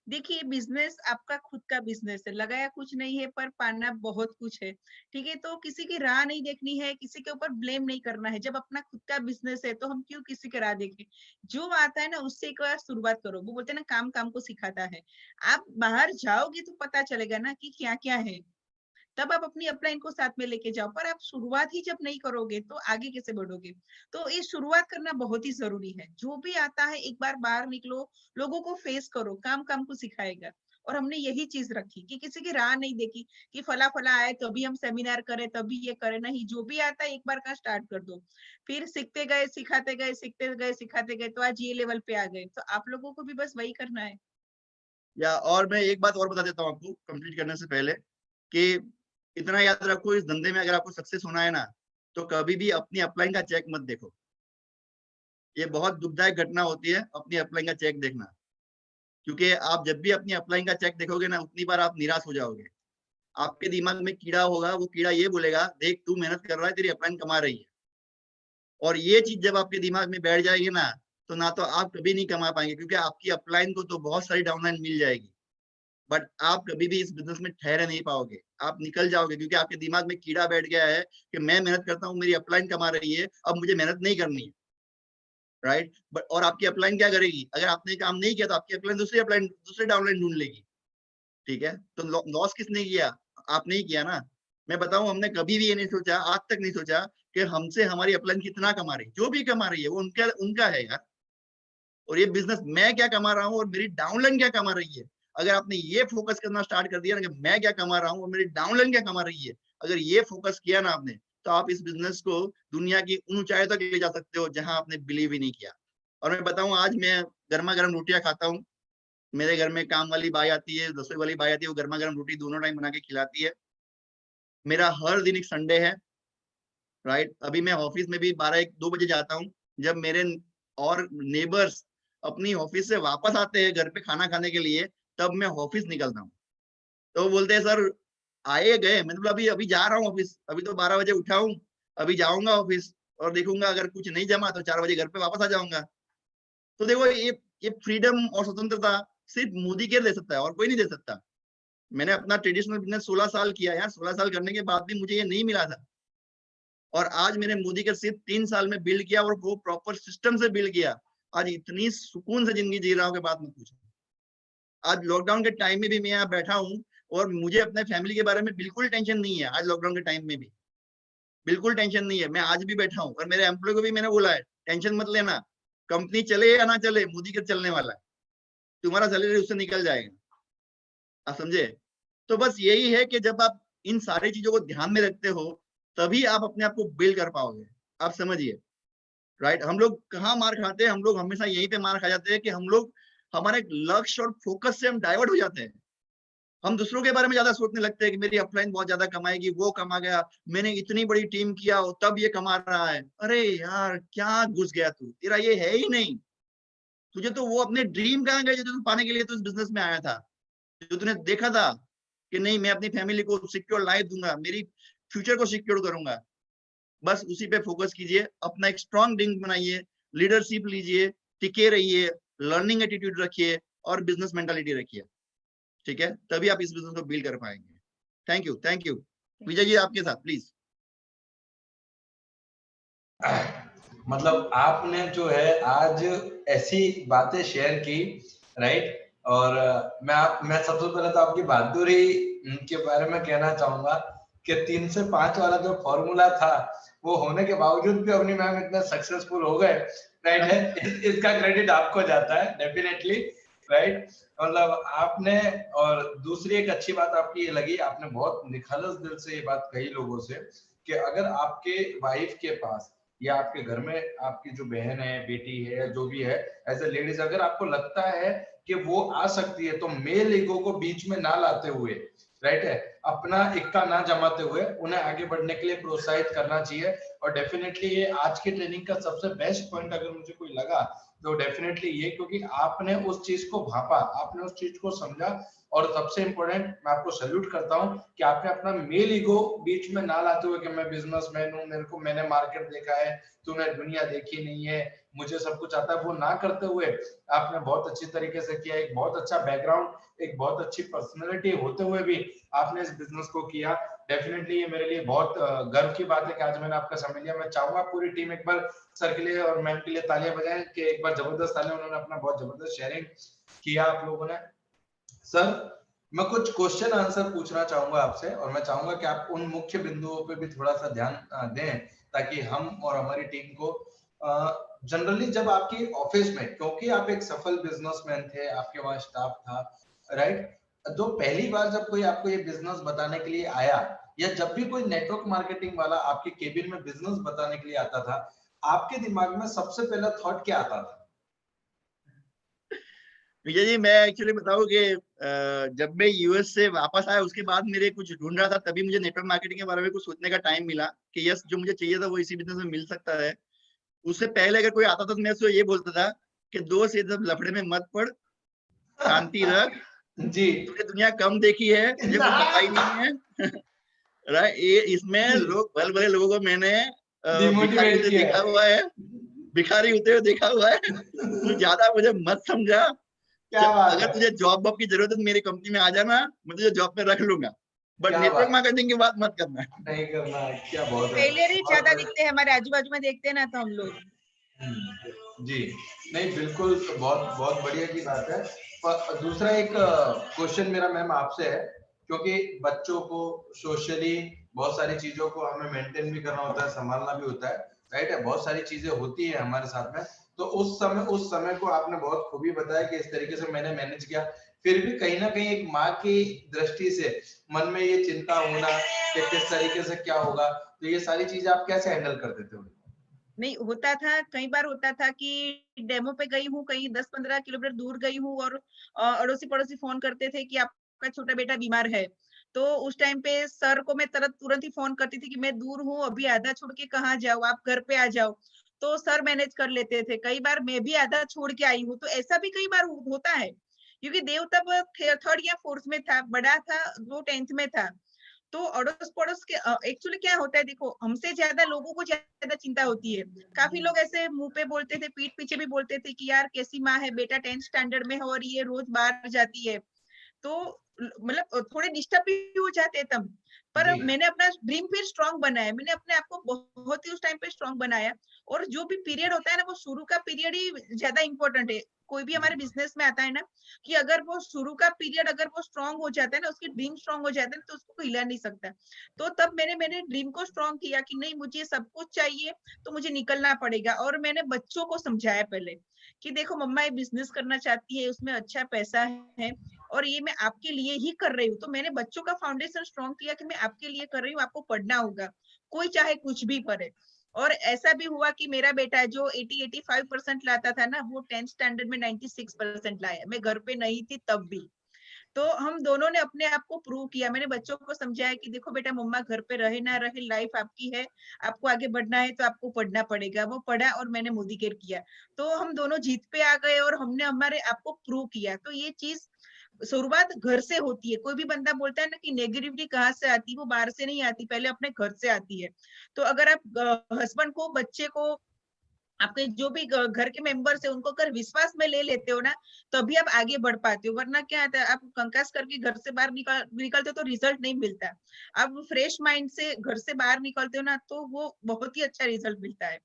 देखिए बिज़नेस आपका खुद का बिज़नेस है, लगाया कुछ नहीं है पर पाना बहुत कुछ है, ठीक है? तो किसी की राह नहीं देखनी है, किसी के ऊपर ब्लेम नहीं करना है। जब अपना खुद का बिज़नेस है तो हम क्यों किसी की राह देखें? जो आता है ना उससे एक बार शुरुआत करो। वो बोलते हैं ना काम काम को सिखाता है। आप बाहर जाओगे तो पता चलेगा ना कि क्या-क्या है। तब आप अपनी अपलाइन को साथ में लेके जाओ, पर आप शुरुआत ही जब नहीं करोगे तो आगे कैसे बढ़ोगे? तो ये शुरुआत करना बहुत ही ज़रूरी है। जो भी आता है एक बार बाहर निकलो, लोगों को फेस करो, काम-काम को सिखाएगा। और हमने यही चीज़ रखी कि किसी की राह नहीं देखी कि फला-फला आए तभी हम सेमिनार करें, तभी ये करें, नहीं जो भी आता है एक बार का स्टार्ट कर दो। फिर सीखते गए, सिखाते गए, सीखते गए, सिखाते गए तो आज ये लेवल पे आ गए। तो आप लोगों को भी बस वही करना है।
या और मैं एक बात और बता देता हूँ आपको कंप्लीट करने से पहले कि इतना याद रखो, इस धंधे में अगर आपको सक्सेस होना है ना, तो कभी भी अपनी अपलाइन का चेक मत देखो। ये बहुत दुखदायक घटना होती है अपनी अपलाइन का चेक देखना, क्योंकि आप जब भी अपनी अपलाइन का चेक देखोगे ना, उतनी बार आप निराश हो जाओगे। आपके दिमाग में कीड़ा होगा, वो कीड़ा ये बोलेगा, देख तू मेहनत कर रहा है, तेरी अपलाइन कमा रही है। और ये चीज़ जब आपके दिमाग में बैठ जाएगी ना तो आप कभी नहीं कमा पाएँगे, क्योंकि आपकी अपलाइन को तो बहुत सारी डाउनलाइन मिल जाएगी। बट आप कभी भी इस बिज़नेस में ठहरे नहीं पाओगे। आप निकल जाओगे, क्योंकि आपके दिमाग में कीड़ा बैठ गया है कि मैं मेहनत करता हूँ, मेरी अपलाइन कमा रही है, अब मुझे मेहनत नहीं करनी है, राइट? बट और आपकी अपलाइन क्या करेगी? अगर आपने काम नहीं किया तो आपकी अपलाइन दूसरी डाउनलाइन ढूँढ लेगी, ठीक है? तो लॉस किसने किया? आपने ही किया ना। मैं बताऊँ, हमने कभी भी ये नहीं सोचा, आज तक नहीं सोचा कि हमसे हमारी अपलाइन कितना कमा रही है। जो भी कमा रही है वो उनका उनका है यार। और ये बिज़नेस मैं क्या कमा रहा हूँ और मेरी डाउनलाइन क्या कमा रही है। अगर आपने ये फ़ोकस करना स्टार्ट कर दिया ना कि मैं क्या कमा रहा हूँ और मेरी डाउनलाइन क्या कमा रही है, अगर ये फ़ोकस किया ना आपने, तो आप इस बिज़नेस को दुनिया की उन ऊँचाइयों तक ले जा सकते हो जहाँ आपने बिलीव ही नहीं किया। और मैं बताऊँ, आज मैं गरमा-गरम रोटियाँ खाता हूँ। मेरे घर में काम वाली बाई आती है, रसोई वाली बाई आती है, वो गरमा-गरम रोटी दोनों टाइम बना के खिलाती है। मेरा हर दिन एक संडे है, राइट? अभी मैं ऑफ़िस में भी 12-1-2 बजे जाता हूँ। जब मेरे और नेबर्स अपनी ऑफ़िस से वापस आते हैं घर पे खाना खाने के लिए, तब मैं ऑफ़िस निकलता हूँ। तो वो बोलते हैं, "सर आए गए?" मैंने बोला, "अभी अभी जा रहा हूँ ऑफ़िस। अभी तो 12 बजे उठा हूँ, अभी जाऊँगा ऑफ़िस और देखूँगा अगर कुछ नहीं जमा तो 4 बजे घर पे वापस आ जाऊँगा।" तो देखो, ये ये फ्रीडम और स्वतंत्रता सिर्फ मोदी के दे सकता है और कोई नहीं दे सकता। मैंने अपना ट्रेडिशनल बिजनेस 16 साल किया यार, 16 साल करने के बाद भी मुझे ये नहीं मिला था। और आज मैंने मोदी के सिर्फ 3 साल में बिल्ड किया और वो प्रॉपर सिस्टम से बिल्ड किया। आज इतनी सुकून से जिंदगी जी रहा हूँ कि बात मत पूछो। आज लॉकडाउन के टाइम में भी मैं यहाँ बैठा हूँ और मुझे अपने फैमिली के बारे में बिल्कुल टेंशन नहीं है। आज लॉकडाउन के टाइम में भी बिल्कुल टेंशन नहीं है। मैं आज भी बैठा हूँ और मेरे एम्प्लॉय को भी मैंने बोला है, टेंशन मत लेना, कंपनी चले या ना चले, मोदी के चलने वाला है, तुम्हारा सैलरी उससे निकल जाएगा। आप समझे? तो बस यही है कि जब आप इन सारी चीजों को ध्यान में रखते हो, तभी आप अपने आप को बिल्ड कर पाओगे। आप समझिए, राइट? हम लोग कहाँ मार खाते हैं? हम लोग हमेशा यहीं पे मार खा जाते हैं कि हम लोग हमारे लक्ष्य और फोकस से हम डाइवर्ट हो जाते हैं। हम दूसरों के बारे में ज्यादा सोचने लगते हैं कि मेरी अपलाइन बहुत ज्यादा कमाएगी, वो कमा गया, मैंने इतनी बड़ी टीम किया और तब ये कमा रहा है। अरे यार, क्या घुस गया तू? तेरा ये है ही नहीं। तुझे तो वो अपने ड्रीम कहाँ गए जो तू पाने के लिए तो इस बिजनेस में आया था, जो तूने देखा था कि नहीं मैं अपनी फैमिली को सिक्योर लाइफ दूंगा, मेरी फ्यूचर को सिक्योर करूंगा। बस उसी पे फोकस कीजिए, अपना एक स्ट्रॉन्ग ड्रीम बनाइए, लीडरशिप लीजिए, टिके रहिए, लर्निंग एटीट्यूड रखिए और बिजनेस मेंटालिटी रखिए। ठीक है? तभी आप इस बिजनेस को बिल्ड कर पाएंगे। Thank you, thank you. Vijay ji आपके साथ प्लीज।
मतलब आपने जो है आज ऐसी बातें शेयर की, राइट? और मैं सबसे पहले तो आपकी बहादुरी के बारे में कहना चाहूंगा कि 3 से 5 वाला जो फॉर्मूला था वो होने के बावजूद भी अपनी मैम इतने सक्सेसफुल हो गए, राइट है? इसका क्रेडिट आपको जाता है डेफिनेटली, राइट? मतलब आपने, और दूसरी एक अच्छी बात आपकी ये लगी, आपने बहुत निखालस दिल से ये बात कही लोगों से कि अगर आपके वाइफ के पास या आपके घर में आपकी जो बहन है, बेटी है, या जो भी है, एज ए लेडीज अगर आपको लगता है कि वो आ सकती है, तो मेल ईगो को बीच में ना लाते हुए, राइट है, अपना इक्का ना जमाते हुए उन्हें आगे बढ़ने के लिए प्रोत्साहित करना चाहिए। और डेफिनेटली ये आज की ट्रेनिंग का सबसे बेस्ट पॉइंट अगर मुझे कोई लगा तो डेफिनेटली ये, क्योंकि आपने उस चीज को भापा, आपने उस चीज को समझा, और सबसे इंपॉर्टेंट मैं आपको सैल्यूट करता हूं कि आपने अपना मेल ईगो बीच में ना लाते हुए कि मैं बिजनेसमैन हूं, मेरे को, मैंने मार्केट देखा है, तूने दुनिया देखी नहीं है, मुझे सब कुछ आता है, वो ना करते हुए आपने बहुत अच्छी तरीके से किया। एक बहुत अच्छा बैकग्राउंड, एक बहुत अच्छी पर्सनैलिटी होते हुए भी आपने इस बिजनेस को किया। डेफिनेटली ये मेरे लिए बहुत गर्व की बात है कि आज मैंने आपका समय लिया। मैं चाहूंगा पूरी टीम एक बार सर के लिए और मैम के लिए तालियां बजाएं कि एक बार जबरदस्त तालियां, उन्होंने अपना बहुत जबरदस्त शेयरिंग किया आप लोगों ने। सर, मैं कुछ क्वेश्चन आंसर पूछना चाहूंगा आपसे, और मैं चाहूंगा कि आप उन मुख्य बिंदुओं पे भी थोड़ा सा ध्यान दें ताकि हम और हमारी टीम को, जनरली जब आपकी ऑफिस में, क्योंकि आप एक सफल बिजनेसमैन थे, आपके वहां स्टाफ था, राइट? तो पहली बार जब कोई आपको ये बिजनेस बताने के लिए आया, या जब भी कोई नेटवर्क मार्केटिंग वाला आपके केबिन में बिजनेस बताने के लिए आता था, आपके दिमाग में सबसे पहला थॉट क्या आता था?
विजय जी, मैं एक्चुअली बताऊं कि जब मैं यूएस से वापस आया उसके बाद मेरे कुछ ढूंढ रहा था, तभी मुझे नेटवर्क मार्केटिंग के बारे में कुछ सोचने का टाइम मिला कि यस, जो मुझे चाहिए था वो इसी बिजनेस में मिल सकता है। उससे पहले अगर कोई आता था तो मैं उसको ये बोलता था कि दोस्त ये सब लफड़े में मत पड़, शांति रख,
जी।
तूने दुनिया कम देखी है, तुझे कुछ पता ही नहीं है। राइट? ये इसमें लोग, भले भले लोगों को मैंने भिखारी
डिमोटिवेट
होते
किया
देखा
है।
हुआ है, भिखारी होते हुए देखा हुआ है। तू ज्यादा मुझे मत समझा।
क्या बात
अगर
है,
तुझे जॉब वॉब की जरूरत है तो मेरी कंपनी में आ जाना, मैं तुझे जॉब पे रख लूंगा, बट
क्या
नेटवर्क
बात,
मार्केटिंग की बात मत करना।
नहीं करना है, क्या बहुत है,
फेलियर ही
बहुत
ज्यादा
बढ़िया।
दिखते हैं हमारे आजू बाजू में, देखते हैं ना तो हम लोग।
जी, नहीं बिल्कुल, बहुत बहुत बढ़िया की बात है। पर दूसरा एक क्वेश्चन मेरा मैम आपसे है, क्योंकि बच्चों को सोशली बहुत सारी चीजों को हमें मेंटेन भी करना होता है, संभालना भी होता है, राइट है? बहुत सारी चीजें होती है हमारे साथ में, तो उस समय को आपने बहुत खूबी बताया कि इस तरीके से मैंने मैनेज किया। फिर भी कहीं ना कहीं एक माँ की दृष्टि से मन में ये चिंता होना कि किस तरीके से क्या होगा, तो ये सारी चीजें आप कैसे हैंडल कर देते हो?
नहीं होता था, कई बार होता था कि डेमो पे गई हूँ, कहीं 10-15 किलोमीटर दूर गई हूँ और अड़ोसी पड़ोसी फोन करते थे कि आपका छोटा बेटा बीमार है। तो उस टाइम पे सर को मैं तुरंत ही फोन करती थी कि मैं दूर हूँ, अभी आधा छोड़ के कहाँ जाऊँ, आप घर पे आ जाओ। तो सर मैनेज कर लेते थे। कई बार मैं भी आधा छोड़ के आई हूँ, तो ऐसा भी कई बार होता है, क्योंकि देव तब थर्ड या फोर्थ में था, बड़ा था वो 10th में था। तो अड़ोस पड़ोस के एक्चुअली क्या होता है, देखो हमसे ज्यादा लोगों को ज्यादा चिंता होती है। काफी लोग ऐसे मुंह पे बोलते थे, पीठ पीछे भी बोलते थे कि यार कैसी माँ है, बेटा 10th स्टैंडर्ड में है और ये रोज बाहर जाती है। तो मतलब थोड़े डिस्टर्ब भी हो जाते तब। पर
जी
मैंने अपना ड्रीम फिर स्ट्रांग बनाया, मैंने अपने आप को बहुत ही उस टाइम पे स्ट्रांग बनाया। और जो भी पीरियड होता है ना, वो शुरू का पीरियड ही ज्यादा इंपॉर्टेंट है। कोई भी हमारे बिजनेस में आता है ना, कि अगर वो शुरू का पीरियड अगर वो स्ट्रांग हो जाता है ना, उसकी ड्रीम स्ट्रांग हो जाता है तो उसको हिला नहीं सकता। तो तब मैंने मेरे ड्रीम को स्ट्रांग किया कि नहीं, मुझे सब कुछ चाहिए, तो मुझे निकलना पड़ेगा। और मैंने बच्चों को समझाया पहले कि देखो मम्मा ये बिजनेस करना चाहती है, उसमें अच्छा पैसा है और ये मैं आपके लिए ही कर रही हूँ। तो मैंने बच्चों का फाउंडेशन स्ट्रांग किया कि मैं आपके लिए कर रही हूँ, आपको पढ़ना होगा, कोई चाहे कुछ भी करे। और ऐसा भी हुआ कि मेरा बेटा जो 80-85% लाता था ना, वो 10th स्टैंडर्ड में 96% लाया। मैं घर पे नहीं थी तब भी। तो हम दोनों ने अपने आप को प्रूव किया। मैंने बच्चों को समझाया कि देखो बेटा, मम्मा घर पे रहे ना रहे, लाइफ आपकी है, आपको आगे बढ़ना है तो आपको पढ़ना पड़ेगा। वो पढ़ा और मैंने मोदी केयर किया। तो हम दोनों जीत पे आ गए और हमने हमारे आप को प्रूव किया। तो ये चीज शुरुआत घर से होती है। कोई भी बंदा बोलता है ना कि नेगेटिविटी कहाँ से आती है, वो बाहर से नहीं आती, पहले अपने घर से आती है। तो अगर आप हस्बैंड को, बच्चे को, आपके जो भी घर के मेंबर्स है, उनको अगर विश्वास में ले लेते हो ना, तभी आप आगे बढ़ पाते हो। वरना क्या आता है, आप कंकास करके घर से बाहर निकलते हो तो रिजल्ट नहीं मिलता। आप फ्रेश माइंड से घर से बाहर निकलते हो ना, तो वो बहुत ही अच्छा रिजल्ट मिलता है।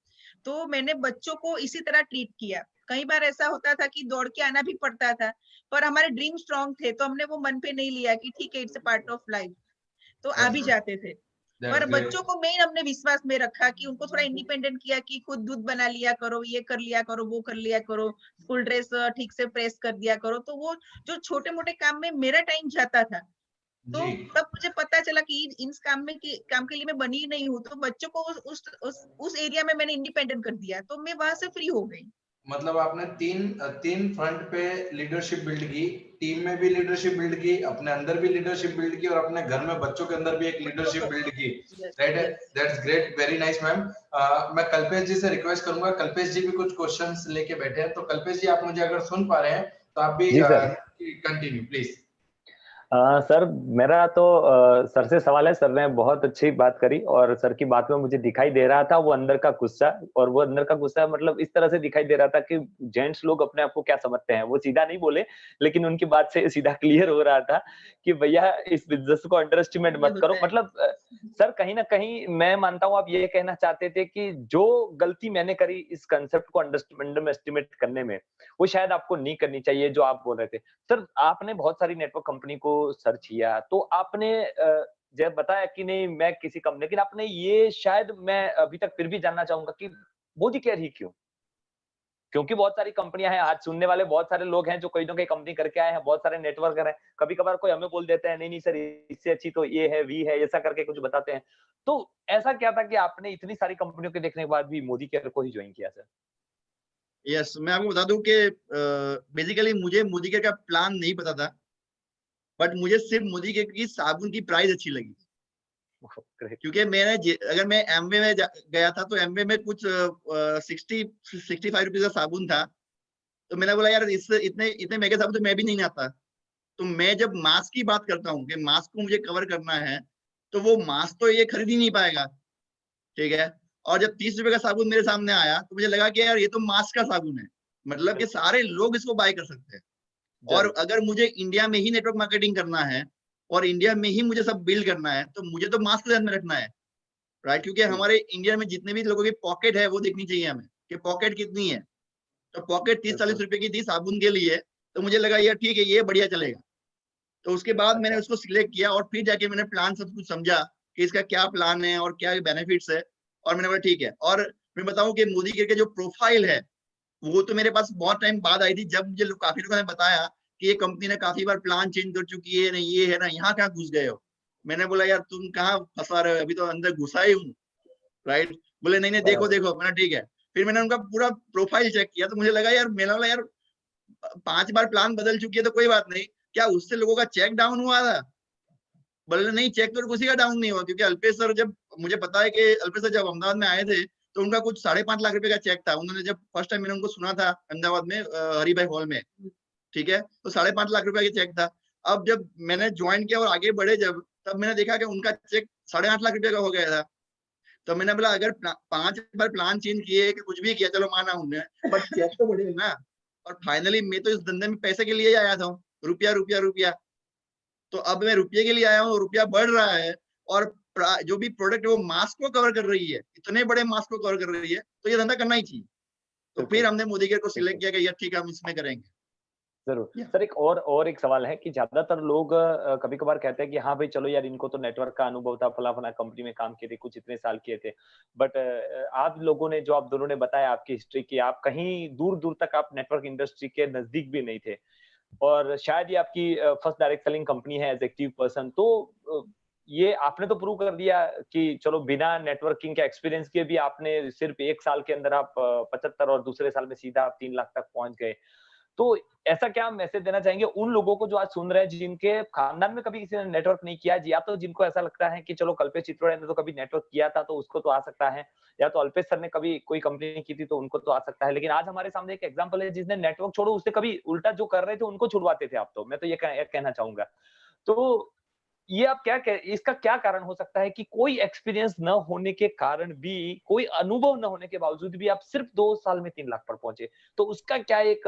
तो मैंने बच्चों को इसी तरह ट्रीट किया। कई बार ऐसा होता था कि दौड़ के आना भी पड़ता था, पर हमारे ड्रीम स्ट्रांग थे, तो हमने वो मन पे नहीं लिया कि ठीक है, it's a part of life, तो आ भी जाते थे। पर
दैट्स
बच्चों
ग्रेट।
को मेन हमने विश्वास में रखा कि उनको थोड़ा इंडिपेंडेंट किया कि खुद दूध बना लिया करो, ये कर लिया करो, वो कर लिया करो, स्कूल ड्रेस ठीक से प्रेस कर दिया करो। तो वो जो छोटे मोटे काम में मेरा टाइम जाता था,
जी
तो तब मुझे पता चला कि इन काम के लिए मैं बनी ही नहीं हूँ। तो बच्चों को उस एरिया में मैंने इंडिपेंडेंट कर दिया, तो मैं वहां से फ्री हो गई।
मतलब आपने तीन फ्रंट पे लीडरशिप बिल्ड की, टीम में भी लीडरशिप बिल्ड की, अपने अंदर भी लीडरशिप बिल्ड की और अपने घर में बच्चों के अंदर भी एक
बच्चों
लीडरशिप
को,
बिल्ड की।
यस
राइट है,
yes.
That's great, very nice ma'am. मैं कल्पेश जी से रिक्वेस्ट करूंगा, कल्पेश जी भी कुछ क्वेश्चंस लेके बैठे हैं, तो कल्पेश जी आप मुझे अगर सुन पा रहे हैं तो आप भी
जी सर।
Continue please.
सर मेरा तो सर से सवाल है। सर ने बहुत अच्छी बात करी और सर की बात में मुझे दिखाई दे रहा था वो अंदर का गुस्सा। और वो अंदर का गुस्सा मतलब इस तरह से दिखाई दे रहा था कि जेंट्स लोग अपने आप को क्या समझते हैं। वो सीधा नहीं बोले, लेकिन उनकी बात से सीधा क्लियर हो रहा था कि भैया इस बिजनेस को अंडर एस्टिमेट
ये
मत करो।
होता है।
मतलब सर कहीं ना कहीं मैं मानता हूँ आप ये कहना चाहते थे कि जो गलती मैंने करी इस कंसेप्ट को अंडर एस्टिमेट करने में, वो शायद आपको नहीं करनी चाहिए, जो आप बोल रहे थे। सर आपने बहुत सारी नेटवर्क कंपनी को सर्च किया, तो आपने जब बताया कि नहीं मैं किसी कंपनी, लेकिन आपने ये शायद मैं अभी तक फिर भी जानना चाहूंगा कि मोदी केयर ही क्यों? क्योंकि बहुत सारी कंपनियां हैं, आज सुनने वाले बहुत सारे लोग हैं जो कोई ना कोई कंपनी करके आए हैं, बहुत सारे नेटवर्कर हैं। कभी कभार कोई हमें बोल देते हैं नहीं नहीं सर इससे अच्छी तो ये है, वी है, ऐसा करके कुछ बताते हैं। तो ऐसा क्या था कि आपने इतनी सारी कंपनियों के देखने के बाद भी मोदी केयर को ही ज्वाइन किया सर?
यस, मैं आपको बता दूं कि बेसिकली मुझे मोदी केयर का प्लान नहीं पता था, बट मुझे सिर्फ मोदी केयर की साबुन की प्राइस अच्छी लगी।
ग्रेट।
क्योंकि अगर मैं एमवे में गया था, तो एमवे में कुछ 60-65 रुपीज का साबुन था। तो मैंने बोला यार इससे इतने इतने महंगे साबुन तो मैं भी नहीं आता। तो मैं जब मास्क की बात करता हूँ कि मास्क को मुझे कवर करना है, तो वो मास्क तो ये खरीद ही नहीं पाएगा, ठीक है। और जब 30 रुपए का साबुन मेरे सामने आया, तो मुझे लगा कि यार ये तो मास्क का साबुन है, मतलब कि सारे लोग इसको बाय कर सकते हैं। और अगर मुझे इंडिया में ही नेटवर्क मार्केटिंग करना है और इंडिया में ही मुझे सब बिल्ड करना है, तो मुझे तो मास्क ध्यान में रखना है, राइट। क्योंकि हमारे इंडिया में जितने भी लोगों की पॉकेट है वो देखनी चाहिए हमें कि पॉकेट कितनी है। तो पॉकेट 30-40 रुपए की थी साबुन के लिए, तो मुझे लगा यार ठीक है ये बढ़िया चलेगा। तो उसके बाद मैंने उसको सिलेक्ट किया और फिर जाके मैंने प्लान सब कुछ समझा कि इसका क्या प्लान है और क्या बेनिफिट्स है, और मैंने बोला ठीक है। और मैं बताऊं कि मोदी केयर के जो प्रोफाइल है वो तो मेरे पास बहुत टाइम बाद आई थी, जब मुझे काफी लोगों ने बताया कि ये कंपनी ने काफी बार प्लान चेंज कर चुकी है ना, ये है ना, यहाँ कहाँ घुस गए हो। मैंने बोला यार तुम कहाँ फंसा रहे हो, अभी तो अंदर घुसा ही हूँ, राइट। बोले नहीं नहीं देखो देखो। मैंने ठीक है। फिर मैंने उनका पूरा प्रोफाइल चेक किया, तो मुझे लगा यार, मैंने बोला यार 5 बार प्लान बदल चुकी है तो कोई बात नहीं, क्या उससे लोगों का चेक डाउन हुआ था? बोले नहीं, चेक तो किसी का डाउन नहीं हुआ, क्योंकि अल्पेश सर, जब मुझे पता है कि अल्पेश सर जब अहमदाबाद में आए थे, तो उनका कुछ 5.5 लाख रुपए का चेक था। उन्होंने जब फर्स्ट टाइम मैंने उनको सुना था अहमदाबाद में हरिभाई हॉल में, ठीक है, तो 5.5 लाख रुपए का चेक था। अब जब मैंने ज्वाइन किया और आगे बढ़े जब, तब मैंने देखा कि उनका चेक 8.5 लाख रुपए का हो गया था। तो मैंने बोला अगर 5 बार प्लान चेंज किए कि कुछ भी किया, चलो माना हमने, बट चेक तो बढ़ेगा ना। और फाइनली मैं तो इस धंधे में पैसे के लिए ही आया था, रुपया रुपया रुपया। तो अब मैं रुपये के लिए आया हूँ, रुपया बढ़ रहा है, और जो भी प्रोडक्ट है वो मास को कवर कर रही है, इतने बड़े मास को कवर कर रही है, तो ये धंधा करना ही चाहिए। तो
बिल्कुल,
फिर हमने मोदी केयर को सिलेक्ट
बिल्कुल।
किया कि यार ठीक है, हम इसमें करेंगे।
ज़रूर।
या
सर एक और एक सवाल है कि ज़्यादातर लोग कभी-कभार कहते हैं कि हाँ भाई चलो यार इनको तो नेटवर्क का अनुभव था, फलाँ-फलाँ कंपनी में काम किए थे, कुछ इतने साल किए थे। बट आप लोगों ने जो आप दोनों ने बताया आपकी हिस्ट्री की, आप कहीं दूर-दूर तक आप नेटवर्क इंडस्ट्री के नज़दीक भी नहीं थे। और शायद ये आपकी फर्स्ट डायरेक्ट सेलिंग कंपनी है एज़ एक्टिव पर्सन। तो अ, ये आपने तो प्रूव कर दिया कि चलो बिना नेटवर्किंग के एक्सपीरियंस के भी आपने सिर्फ 1 साल के अंदर आप 75 और दूसरे साल में सीधा आप 3 लाख तक पहुँच गए। तो ऐसा क्या मैसेज देना चाहेंगे उन लोगों को जो आज सुन रहे हैं जिनके खानदान में कभी किसी ने नेटवर्क नहीं किया, या तो जिनको ऐसा लगता है कि चलो कल्पेश चित्रोड़े ने तो कभी नेटवर्क किया था तो उसको तो आ सकता है, या तो अल्पेश सर ने कभी कोई कंपनी की थी तो उनको तो आ सकता है। लेकिन आज हमारे सामने एक एग्जांपल है जिसने नेटवर्क छोड़ो, उससे कभी उल्टा जो कर रहे थे उनको छुड़वाते थे आप तो। मैं तो ये कहना चाहूँगा। तो ये आप क्या कह इसका क्या कारण हो सकता है कि कोई एक्सपीरियंस न होने के कारण भी, कोई अनुभव न होने के बावजूद भी आप सिर्फ 2 साल में 3 लाख पर पहुँचे? तो उसका क्या एक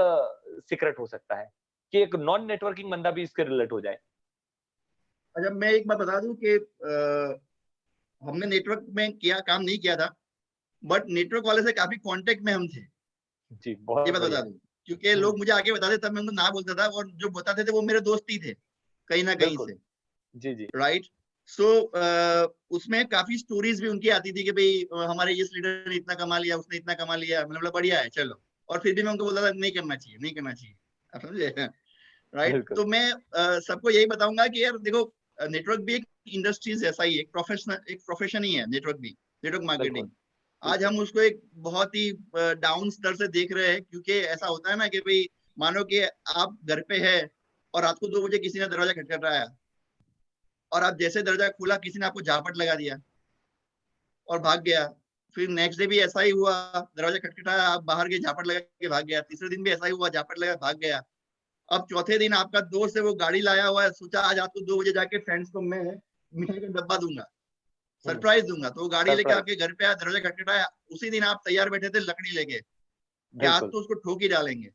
सीक्रेट हो सकता है कि एक नॉन नेटवर्किंग बंदा भी इसके रिलेट हो जाए?
अच्छा, मैं एक बात बता दूं कि हमने नेटवर्क में किया काम नहीं किया था, बट नेटवर्क वाले से काफी कांटेक्ट में हम थे।
जी,
ये
बहुत
बात बता
बढ़िया।
दूं, क्योंकि
हुँ,
लोग मुझे आगे बताते तब मैं उनको ना बोलता था, और जो बताते थे वो मेरे दोस्त ही थे कहीं ना कहीं
बिल्कुल।
से।
जी, जी।
राइट। सो उसमें काफी स्टोरीज भी उनकी आती थी कि भाई हमारे इस लीडर ने इतना कमा लिया, उसने इतना कमा लिया। मैंने बोला बढ़िया है, चलो। और फिर भी मैं उनको बोलता था नहीं करना चाहिए, नहीं करना चाहिए। आप समझे? राइट।
बिल्कुल,
तो मैं सबको यही बताऊंगा कि यार देखो, नेटवर्क भी एक इंडस्ट्रीज जैसा ही, एक प्रोफेशन ही है नेटवर्क भी, नेटवर्क
बिल्कुल,
मार्केटिंग। आज
बिल्कुल।
हम उसको एक बहुत ही डाउन स्तर से देख रहे हैं, क्योंकि ऐसा होता है ना कि भाई मानो कि आप घर पे है और रात को 2 बजे किसी ने दरवाजा खटखटाया, और आप जैसे दरवाजा खोला किसी ने आपको झापट लगा दिया और भाग गया। फिर नेक्स्ट डे भी ऐसा ही हुआ, दरवाजा खटखटाया, आप बाहर गए, झापट लगा के भाग गया। तीसरे दिन भी ऐसा ही हुआ, झापट लगा भाग गया। अब चौथे दिन आपका दोस्त है, वो गाड़ी लाया हुआ है, सोचा आज रात को 2 बजे जाके फ्रेंड्स को मैं मिठाई का डब्बा दूंगा,
हुँ,
सरप्राइज दूंगा। तो वो गाड़ी लेके
सरप्राइज़।
आपके घर पे आया, दरवाजा खटखटाया। उसी दिन आप तैयार बैठे थे लकड़ी लेके कि आज
बिल्कुल,
तो उसको ठोक ही डालेंगे,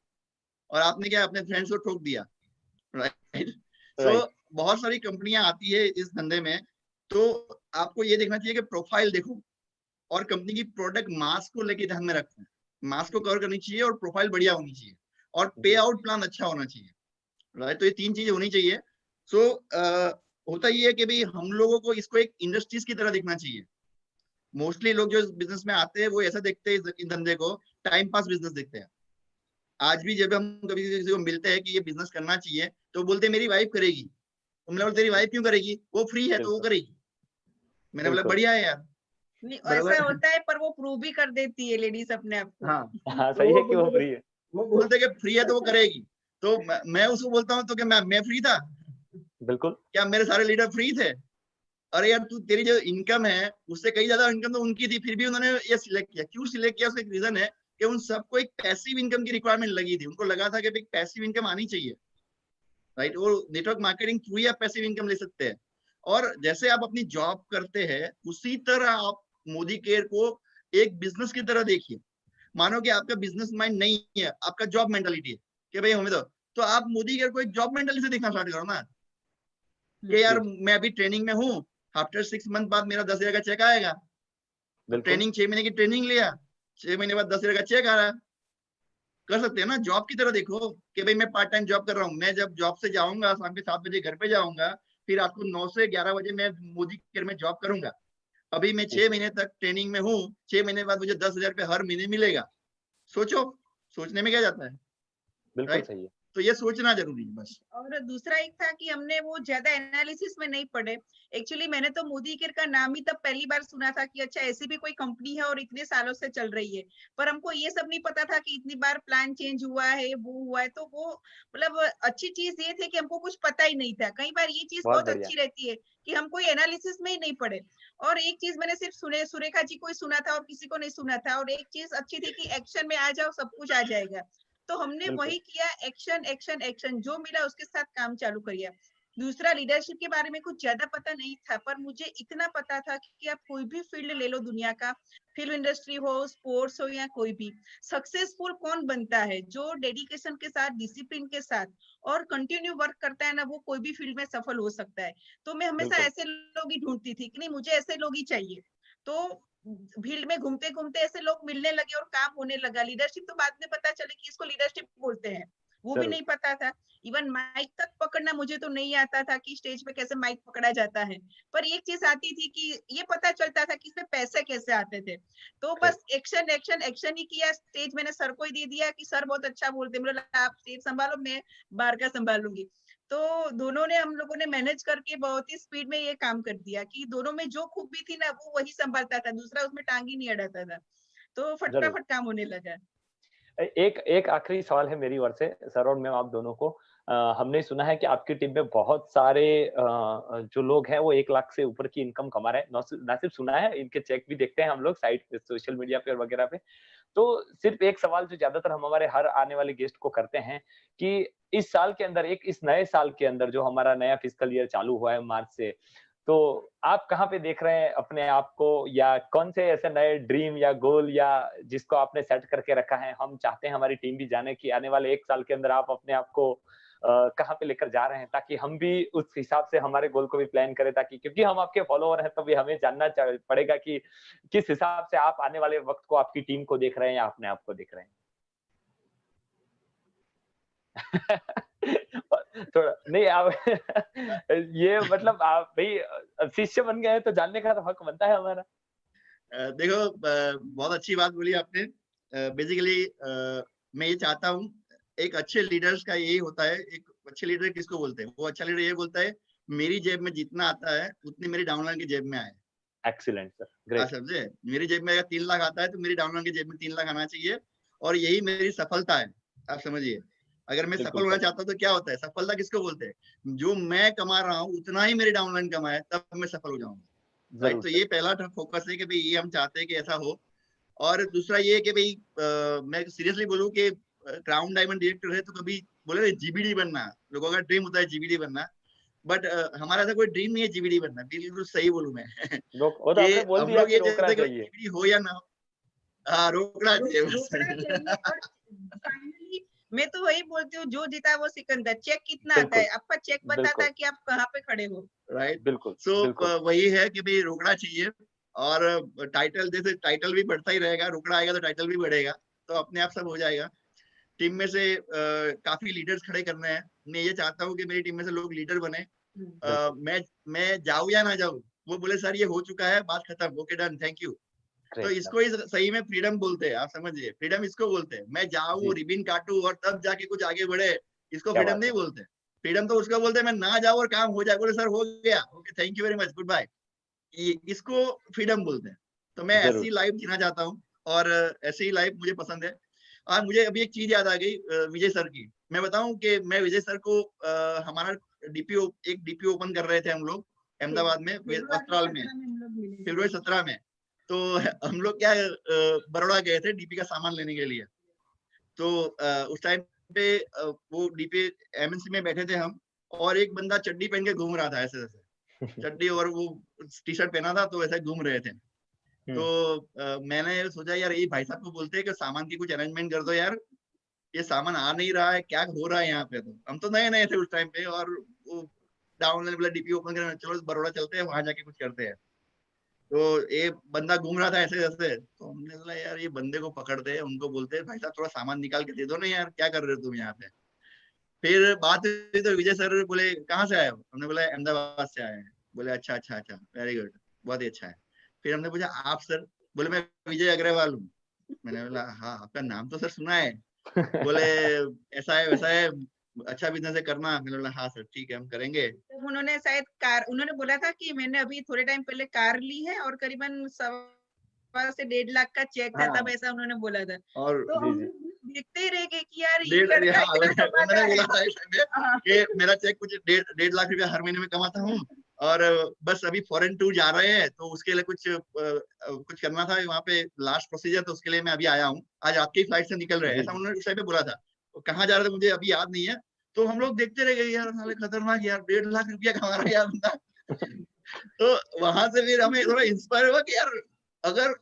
और आपने क्या अपने फ्रेंड्स को ठोक दिया। राइट। सो
राइट,
बहुत सारी कंपनियां आती है इस धंधे में। तो आपको ये देखना चाहिए कि प्रोफाइल देखो, और कंपनी की प्रोडक्ट मास को लेके ध्यान में रखो। मास को कवर करनी चाहिए, और प्रोफाइल बढ़िया होनी चाहिए, और पे
जी,
आउट प्लान अच्छा होना चाहिए। राइट। तो ये 3 चीजें होनी चाहिए। सो होता ये है कि भाई हम लोगों को इसको एक इंडस्ट्रीज की तरह देखना चाहिए। मोस्टली लोग जो इस बिजनेस में आते हैं वो ऐसा देखते हैं इस धंधे को, टाइम पास बिजनेस देखते हैं। आज भी जब हम कभी किसी को मिलते हैं कि ये बिजनेस करना चाहिए, तो बोलते हैं मेरी वाइफ करेगी। तो मैंने बोला तेरी वाइफ क्यों करेगी, वो फ्री है तो वो
बिल्कुल,
करेगी। मैंने बोला
बिल्कुल।
बढ़िया है यार।
नहीं,
बराबर
ऐसा
है।
होता है पर वो प्रूव भी कर देती है लेडीज अपने आप को।
हाँ।
हाँ,
तो
सही है कि वो फ्री है।
वो बोलते कि फ्री है तो वो करेगी। तो मैं उसको बोलता हूँ तो कि मैं फ्री था
बिल्कुल,
क्या? मेरे सारे लीडर फ्री थे? अरे यार तू, तेरी जो इनकम है उससे कई ज्यादा इनकम तो उनकी थी, फिर भी उन्होंने ये सिलेक्ट किया। क्यों सिलेक्ट किया? उसका एक रीजन है कि उन सबको एक पैसिव इनकम की रिक्वायरमेंट लगी थी। उनको लगा था कि एक पैसिव इनकम आनी चाहिए। राइट। वो नेटवर्क मार्केटिंग थ्रू ही आप पैसिव इनकम ले सकते हैं। और जैसे आप अपनी जॉब करते हैं, उसी तरह आप मोदी केयर को एक बिजनेस की तरह देखिए। मानो कि आपका बिजनेस माइंड नहीं है, आपका जॉब मेंटालिटी है कि भाई हमें तो आप मोदी केयर को एक जॉब मेंटालिटी से देखना स्टार्ट करो ना, कि यार
जी,
मैं अभी ट्रेनिंग में हूँ, आफ्टर 6 मंथ बाद मेरा 10,000 का चेक आएगा। तो
बिल्कुल,
ट्रेनिंग 6 महीने की ट्रेनिंग लिया, 6 महीने बाद 10,000 का चेक आ रहा है। कर सकते हैं ना, जॉब की तरह देखो कि भाई मैं पार्ट टाइम जॉब कर रहा हूँ। मैं जब जॉब से जाऊंगा, शाम के 7 बजे घर पे जाऊंगा, फिर रात को 9 से 11 बजे मैं मोदी केयर में जॉब करूंगा। अभी मैं
जी,
6 महीने तक ट्रेनिंग में हूँ, 6 महीने बाद मुझे 10,000 रुपये हर महीने मिलेगा। सोचो, सोचने में क्या जाता है?
बिल्कुल
राइट।
सही है।
तो ये सोचना जरूरी है बस।
और दूसरा एक था कि हमने वो ज्यादा एनालिसिस में नहीं पढ़े। एक्चुअली मैंने तो मोदी केयर का नाम ही तब पहली बार सुना था कि अच्छा ऐसी भी कोई कंपनी है और इतने सालों से चल रही है। पर हमको ये सब नहीं पता था कि इतनी बार प्लान चेंज हुआ है, वो हुआ है। तो वो मतलब अच्छी चीज ये थी कि हमको कुछ पता ही नहीं था। कई बार ये चीज
बहुत
बहुत
बढ़िया।
अच्छी रहती है कि हम कोई एनालिसिस में ही नहीं पढ़े। और एक चीज मैंने सिर्फ सुरेखा जी को ही सुना था और किसी को नहीं सुना था। और एक चीज अच्छी थी कि एक्शन में आ जाओ, सब कुछ आ जाएगा। तो हमने
बिल्कुल,
वही किया, एक्शन एक्शन एक्शन, जो मिला उसके साथ काम चालू करिए। दूसरा लीडरशिप के बारे में कुछ ज्यादा पता नहीं था, पर मुझे इतना पता था कि आप कोई भी फील्ड ले लो दुनिया का, फिल्म इंडस्ट्री हो, स्पोर्ट्स हो या कोई भी, सक्सेसफुल कौन बनता है? जो डेडिकेशन के साथ, डिसिप्लिन के साथ और कंटिन्यू वर्क करता है ना, वो कोई भी फील्ड में सफल हो सकता है। तो मैं हमेशा
बिल्कुल।
ऐसे लोग ही ढूंढती थी कि नहीं, मुझे ऐसे लोग ही चाहिए। तो फील्ड में घूमते घूमते ऐसे लोग मिलने लगे और काम होने लगा। लीडरशिप तो बाद में पता चले कि इसको लीडरशिप बोलते हैं, वो भी
जरूर।
नहीं पता था। इवन माइक तक पकड़ना मुझे तो नहीं आता था कि स्टेज पे कैसे माइक पकड़ा जाता है, पर एक चीज आती थी कि ये पता चलता था कि इसमें पैसे कैसे आते थे। तो
Correct.
बस एक्शन एक्शन एक्शन ही किया। स्टेज मैंने सर को ही दे दिया कि सर बहुत अच्छा बोलते हैं, बोला आप स्टेज संभालो, मैं बाहर का संभालूंगी। तो दोनों ने, हम लोगों ने मैनेज करके बहुत ही स्पीड में ये काम कर दिया कि दोनों में जो खूबी थी ना, वो वही संभालता था, दूसरा उसमें टांग ही नहीं अड़ाता था। तो
जरूर।
फटाफट काम होने लगा।
एक एक आखिरी सवाल है मेरी ओर से सर और मैम आप दोनों को। हमने सुना है कि आपकी टीम में बहुत सारे जो लोग हैं वो 1 लाख से ऊपर की इनकम कमा रहे हैं। ना सिर्फ सुना है, इनके चेक भी देखते हैं हम लोग साइट पे, सोशल मीडिया पे और वगैरह पे। तो सिर्फ एक सवाल जो ज्यादातर हम हमारे हर आने वाले गेस्ट को करते हैं कि इस साल के अंदर, इस नए साल के अंदर जो हमारा नया फिस्कल ईयर चालू हुआ है मार्च से, तो आप कहाँ पे देख रहे हैं अपने आप को, या कौन से ऐसे नए ड्रीम या गोल या जिसको आपने सेट करके रखा है, हम चाहते हैं हमारी टीम भी जाने कि आने वाले 1 साल के अंदर आप अपने आप को कहाँ पे लेकर जा रहे हैं, ताकि हम भी उस हिसाब से हमारे गोल को भी प्लान करें, ताकि क्योंकि हम आपके फॉलोअर हैं तो भी हमें जानना पड़ेगा कि किस हिसाब से आप आने वाले वक्त को आपकी टीम को देख रहे हैं या अपने आप को देख रहे हैं। थोड़ा नहीं आप ये मतलब आप भाई शिष्य बन गए हैं तो जानने का तो हक बनता है हमारा।
देखो, बहुत अच्छी बात बोली आपने। बेसिकली मैं ये चाहता हूँ, एक अच्छे लीडर्स का यही होता है। एक अच्छे लीडर किसको बोलते हैं? वो अच्छा लीडर ये बोलता है, मेरी जेब में जितना आता है उतनी मेरी डाउनलाइन की जेब में आए।
एक्सीलेंट सर,
आप
ग्रेट।
समझे? मेरी जेब में अगर 3 लाख आता है तो मेरी डाउनलाइन की जेब में 3 लाख आना चाहिए, और यही मेरी सफलता है। आप समझिए, अगर मैं
बिल्कुल
सफल होना
सर,
चाहता हूँ तो क्या होता है? सफलता किसको बोलते हैं? जो मैं कमा रहा हूँ उतना ही मेरी डाउनलाइन कमाए, तब मैं सफल हो जाऊंगा। राइट?
जरूर
तो
सर।
ये पहला फोकस है कि भाई ये हम चाहते हैं कि ऐसा हो। और दूसरा ये है कि भाई मैं सीरियसली बोलूं कि क्राउन डायमंड डायरेक्टर है तो कभी बोले ना जीबीडी बनना, लोगों का ड्रीम होता है जीबीडी बनना, बट हमारा ऐसा कोई ड्रीम नहीं है जीबीडी बनना। बिल्कुल सही बोलूं मैं
वो तो
कि
आपने बोल
हम
दिया
लोग
कि
ये
रोकना
चाहते हैं कि
चाहिए।
जीबीडी हो या ना हो। हाँ, रोकना चाहिए बस।
रोकना चाहिए। और फाइनली मैं तो वही बोलती हूँ, जो जीता वो सिकंदर। चेक कितना आता है?
बिल्कुल,
आपका चेक बताता
बिल्कुल,
है कि आप कहाँ पे खड़े हो।
राइट?
बिल्कुल,
सो
बिल्कुल।
वही है कि भाई रोकना चाहिए। और टाइटल, जैसे टाइटल भी बढ़ता ही रहेगा, रोकना आएगा तो टाइटल भी बढ़ेगा, तो अपने आप सब हो जाएगा। टीम में से काफी लीडर्स खड़े करने हैं। मैं ये चाहता हूँ कि मेरी टीम में से लोग लीडर बने।
बिल्कुल,
मैं जाऊँ या ना जाऊँ, वो बोले सर ये हो चुका है, बात खत्म, ओके डन, थैंक यू। तो
ग्रेट सर।
इसको ही सही में फ्रीडम बोलते हैं। आप समझिए, फ्रीडम इसको बोलते हैं। मैं जाऊँ,
जी,
रिबिन काटूं और तब जाके कुछ आगे बढ़े, इसको
क्या
फ्रीडम
बात
नहीं
है।
बोलते। फ्रीडम तो उसको बोलते हैं मैं ना जाऊँ और काम हो जाए, बोले सर हो गया, okay thank you very much, good bye. इसको फ्रीडम बोलते हैं। तो मैं
जरूर
ऐसी
सर।
लाइफ जीना चाहता हूँ, और ऐसी ही लाइफ मुझे पसंद है। और मुझे अभी एक चीज याद आ गई विजय सर की। मैं बताऊं कि मैं विजय सर को हमारा डीपीओ, एक डीपीओ ओपन कर रहे थे हम लोग अहमदाबाद में,
फेब्रुआरी
वस्त्राल में,
17 में हम लोग मिले थे।
फरवरी 17 में। तो हम लोग क्या बड़ौदा गए थे डीपी का सामान लेने के लिए। तो उस टाइम पे वो डीपी एमएनसी में बैठे थे हम, और एक बंदा चड्डी पहन के घूम रहा था, ऐसे ऐसे चड्डी और वो टी शर्ट पहना था, तो ऐसे घूम रहे थे। तो मैंने सोचा यार ये भाई साहब को बोलते हैं कि सामान की कुछ अरेंजमेंट कर दो यार, ये सामान आ नहीं रहा है, क्या हो रहा है यहाँ पे। तो हम तो नए नए थे उस टाइम पे, और वो डाउन वाला डीपी ओपन करना, चलो बड़ौदा चलते हैं, वहां जाके कुछ करते हैं। तो ये बंदा घूम रहा था ऐसे ऐसे, तो हमने बोला यार ये बंदे को पकड़ते हैं, उनको बोलते हैं भाई साहब थोड़ा सामान निकाल के दे दो ना यार, क्या कर रहे हो तुम यहाँ पे। फिर बात हुई तो विजय सर बोले कहाँ से आए हो? हमने बोला अहमदाबाद से आए हैं। बोले अच्छा अच्छा अच्छा, वेरी गुड, बहुत ही अच्छा है। फिर हमने पूछा आप सर? बोले मैं विजय अग्रवाल हूँ। मैंने बोला हाँ, आपका नाम तो सर सुना है। बोले ऐसा है वैसा है, अच्छा बिजनेस है करना। मैंने बोला हाँ सर ठीक है, हम करेंगे।
तो उन्होंने शायद कार, उन्होंने बोला था कि मैंने अभी थोड़े टाइम पहले कार ली है और करीबन 1.25 से 1.5 लाख का चेक था, तब
हाँ,
ऐसा उन्होंने बोला था।
और
तो
जी,
हम
जी।
देखते ही रह गए कि यार ये
डेढ़,
लड़का
हाँ
इतना कमाता
मैंने बोला
है।
था इस टाइम पे
हाँ।
कि मेरा चेक कुछ 1.5 लाख रुपया हर महीने में कमाता हूँ, और बस अभी फॉरेन टूर जा रहे हैं, तो उसके लिए कुछ करना था वहाँ पे, लास्ट प्रोसीजर, तो उसके लिए मैं अभी आया हूँ। आज आपकी फ्लाइट से निकल रहे हैं,
जी,
ऐसा
जी।
उन्होंने उस टाइम पे बोला था। तो कहाँ जा रहे थे मुझे अभी याद नहीं है, तो हम लोग देखते रह गए यार, साले खतरनाक यार, 1.5 लाख रुपया कमा रहा है यार बंदा। तो वहां से फिर हमें थोड़ा इंस्पायर हुआ कि यार अगर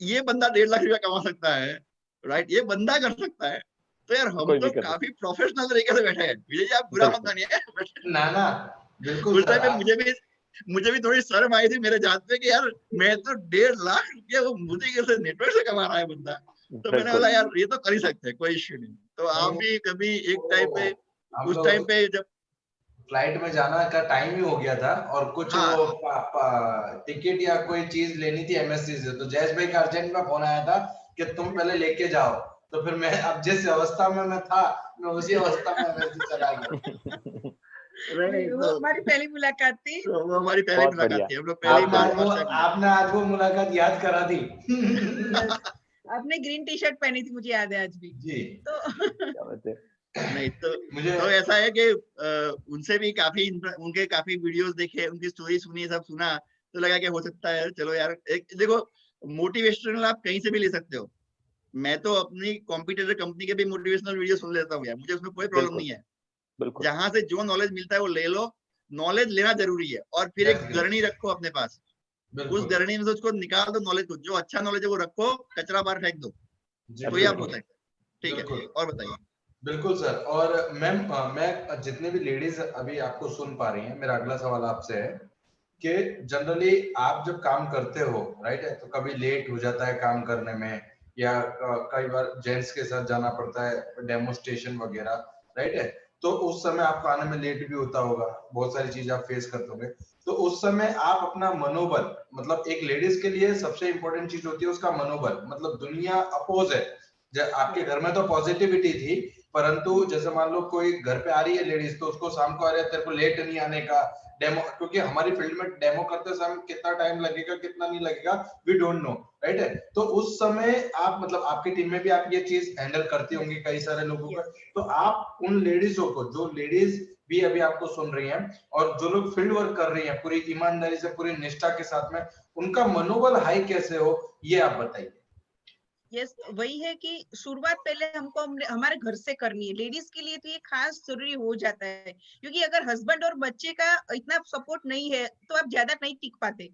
ये बंदा 1.5 लाख रुपया कमा सकता है, राइट, ये बंदा कर सकता है, तो यार हम
कोई भी
तो
कर सकता
काफी प्रोफेशनल तरीके से बैठे हैं। विजय जी आप बुरा मत
बिल्कुल
मानिए,
ना ना, बिल्कुल
उस
सर।
टाइम पे मुझे भी थोड़ी शर्म आई थी मेरे जात पे कि यार मैं तो 1.5 लाख रुपया वो मुझे कैसे नेटवर्क से कमा रहा है बंदा। तो मैंने बोला
बिल्कुल
यार ये तो कर ही सकते हैं, कोई इश्यू नहीं। तो आप
नहीं,
भी कभी एक टाइम
वो
पे,
हम
उस टाइम
लोग
पे जब,
फ्लाइट में जाना का टाइम ही हो गया था और कुछ
हाँ
वो टिकट या कोई चीज लेनी थी एमएससी से, तो जयेश भाई का अर्जेंट में फोन आया था कि तुम पहले लेके जाओ। तो फिर मैं अब जिस अवस्था में मैं था, मैं उसी अवस्था में एमएससी चला गया।
नहीं
वो हमारी पहली मुलाकात थी।
तो वो हमारी पहली
बहुत
मुलाकात
बढ़िया।
थी, हम लोग पहले ही फास्ट टैग में।
आपने आज वो मुलाकात याद करा दी।
यस, आपने ग्रीन टी शर्ट पहनी थी, मुझे याद है आज भी।
जी
तो
क्या बात है।
नहीं तो
मुझे
ऐसा है कि उनसे भी काफी उनके काफी वीडियोस देखे, उनकी स्टोरी सुनी, सब सुना, तो लगा कि हो सकता है चलो यार, एक देखो मोटिवेशनल आप कहीं से भी ले सकते हो। मैं तो अपनी कॉम्पिटिटर कंपनी के भी मोटिवेशनल वीडियो सुन लेता हूँ यार, मुझे उसमें कोई प्रॉब्लम
बिल्कुल
नहीं है।
बिल्कुल
जहां से जो नॉलेज मिलता है वो ले लो, नॉलेज लेना जरूरी है, और फिर एक
दैट्स
गरणी
ग्रेट,
रखो अपने पास, उस
बिल्कुल
गरणी में से उसको निकाल दो, नॉलेज को, जो अच्छा नॉलेज है वो रखो, कचरा बाहर फेंक दो,
जी,
तो ये आप
एब्सोल्युटली
होता है। ठीक है,
बिल्कुल
और बताइए।
बिल्कुल सर। और मैम, मैं जितने भी लेडीज अभी आपको सुन पा रही हैं, मेरा अगला सवाल आपसे है कि जनरली आप जब काम करते हो, राइट है, तो कभी लेट हो जाता है काम करने में, या कई बार जेंट्स के साथ जाना पड़ता है डेमोस्ट्रेशन वगैरह, राइट है, तो उस समय आपको आने में लेट भी होता होगा, बहुत सारी चीजें आप फेस करते होंगे। तो उस समय आप अपना मनोबल, मतलब एक लेडीज के लिए सबसे इंपॉर्टेंट चीज होती है उसका मनोबल, मतलब दुनिया अपोज है। आपके घर में तो पॉजिटिविटी थी, परंतु जैसे मान लो कोई घर पे आ रही है लेडीज, तो उसको शाम को आ रहा है तेरे को लेट नहीं आने का डेमो, क्योंकि हमारी फील्ड में डेमो करते समय कितना टाइम लगेगा कितना नहीं लगेगा वी डोंट नो, राइट है। तो उस समय आप, मतलब आपकी टीम में भी आप ये चीज हैंडल करती होंगी कई सारे लोगों का, तो आप उन लेडीजों को, जो लेडीज भी अभी आपको सुन रही हैं और जो लोग फील्ड वर्क कर रही हैं पूरी ईमानदारी से पूरी निष्ठा के साथ में, उनका मनोबल हाई कैसे हो, ये आप बताइए।
यस, वही है कि शुरुआत पहले हमको हमारे घर से करनी है। लेडीज के लिए तो ये खास जरूरी हो जाता है, क्योंकि अगर हस्बैंड और बच्चे का इतना सपोर्ट नहीं है तो आप ज्यादा नहीं टिक पाते।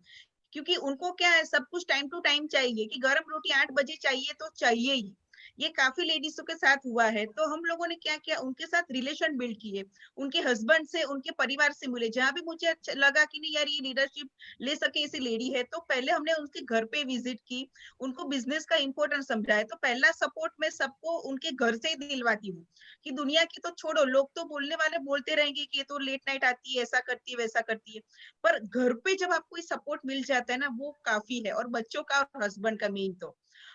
क्योंकि उनको क्या है, सब कुछ टाइम टू टाइम चाहिए, कि गर्म रोटी 8 बजे चाहिए तो चाहिए ही। ये काफी लेडीजों के साथ हुआ है। तो हम लोगों ने क्या किया, उनके साथ रिलेशन बिल्ड किए, उनके हस्बैंड से, उनके परिवार से मिले। जहां भी मुझे अच्छा लगा कि नहीं यार ये लीडरशिप ले सके ऐसी लेडी है, तो पहले हमने उनके घर पे विजिट की, उनको बिजनेस का इंपॉर्टेंस समझाया। तो पहला सपोर्ट मैं सबको उनके घर से ही दिलवाती हूँ, कि दुनिया की तो छोड़ो, लोग तो बोलने वाले बोलते रहेंगे कि ये तो लेट नाइट आती है, ऐसा करती है वैसा करती है, पर घर पे जब आपको सपोर्ट मिल जाता है ना, वो काफी है। और बच्चों का और हस्बैंड का मेन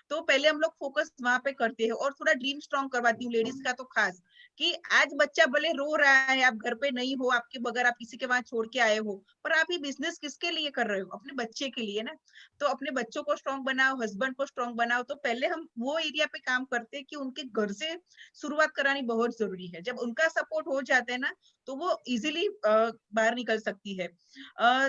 तो पहले हम लोग फोकस वहां पे करते हैं। और थोड़ा ड्रीम स्ट्रॉन्ग करवाती हूँ लेडीज का तो खास, कि आज बच्चा भले रो रहा है, आप घर पे नहीं हो, आपके बगैर आप किसी के वहां छोड़ के आए हो, पर आप ये बिजनेस किसके लिए कर रहे हो, अपने बच्चे के लिए ना। तो अपने बच्चों को स्ट्रॉन्ग बनाओ, हस्बैंड को स्ट्रॉन्ग बनाओ। तो पहले हम वो एरिया पे काम करते हैं कि उनके घर से शुरुआत करानी बहुत जरूरी है। जब उनका सपोर्ट हो जाता है ना, तो वो इजिली बाहर निकल सकती है।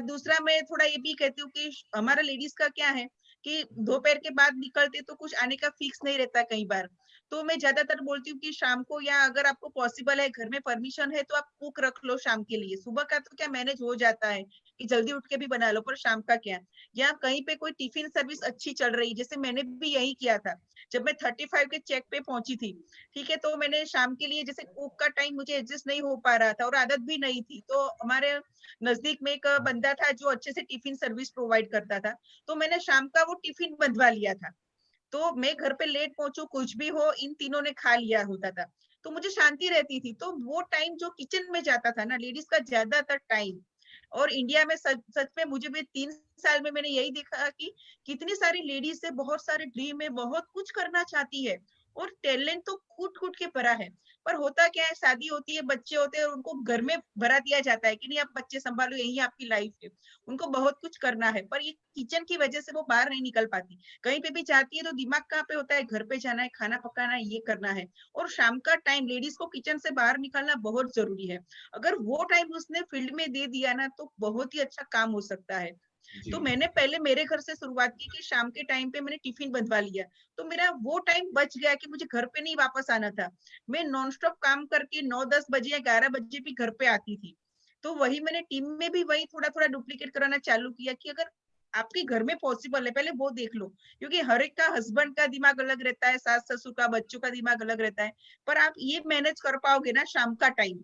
दूसरा मैं थोड़ा ये भी कहती हूँ कि हमारा लेडीज का क्या है, कि दोपहर के बाद निकलते तो कुछ आने का फिक्स नहीं रहता कई बार। तो मैं ज्यादातर बोलती हूँ कि शाम को, या अगर आपको पॉसिबल है, घर में परमिशन है, तो आप कुक रख लो शाम के लिए। सुबह का तो क्या मैनेज हो जाता है कि जल्दी उठ के भी बना लो, पर शाम का क्या, या कहीं पे कोई टिफिन सर्विस अच्छी चल रही, जैसे मैंने भी यही किया था जब मैं 35 के चेक पे पहुंची थी। ठीक है, तो मैंने शाम के लिए, जैसे कुक का टाइम मुझे एडजस्ट नहीं हो पा रहा था और आदत भी नहीं थी, तो हमारे नजदीक में एक बंदा था जो अच्छे से टिफिन सर्विस प्रोवाइड करता था, तो मैंने शाम का वो टिफिन बंधवा लिया था। तो मैं घर पे लेट पहुंचू कुछ भी हो, इन तीनों ने खा लिया होता था, तो मुझे शांति रहती थी। तो वो टाइम जो किचन में जाता था ना लेडीज का ज्यादातर टाइम, और इंडिया में सच सच में मुझे भी 3 साल में मैंने यही देखा कि कितनी सारी लेडीज है, बहुत सारे ड्रीम है, बहुत कुछ करना चाहती है, और टैलेंट तो कूट कूट के भरा है। पर होता क्या है, शादी होती है, बच्चे होते हैं, और उनको घर में भरा दिया जाता है कि नहीं आप बच्चे संभालो, यही आपकी लाइफ है। उनको बहुत कुछ करना है, पर ये किचन की वजह से वो बाहर नहीं निकल पाती। कहीं पे भी जाती है तो दिमाग कहाँ पे होता है, घर पे जाना है, खाना पकाना है, ये करना है। और शाम का टाइम लेडीज को किचन से बाहर निकलना बहुत जरूरी है। अगर वो टाइम उसने फील्ड में दे दिया ना, तो बहुत ही अच्छा काम हो सकता है।
जी
तो मैंने पहले मेरे घर से शुरुआत की कि शाम के टाइम पे मैंने टिफिन बनवा लिया, तो मेरा वो टाइम बच गया कि मुझे घर पे नहीं वापस आना था। मैं नॉन स्टॉप काम करके 9-10 बजे या 11 बजे भी घर पे आती थी। तो वही मैंने टीम में भी वही थोड़ा-थोड़ा डुप्लीकेट कराना चालू किया कि अगर आपके घर में पॉसिबल है, पहले वो देख लो। क्योंकि हर एक का हस्बैंड का दिमाग अलग रहता है, सास-ससुर का, बच्चों का दिमाग अलग रहता है। पर आप ये मैनेज कर पाओगे ना शाम का टाइम,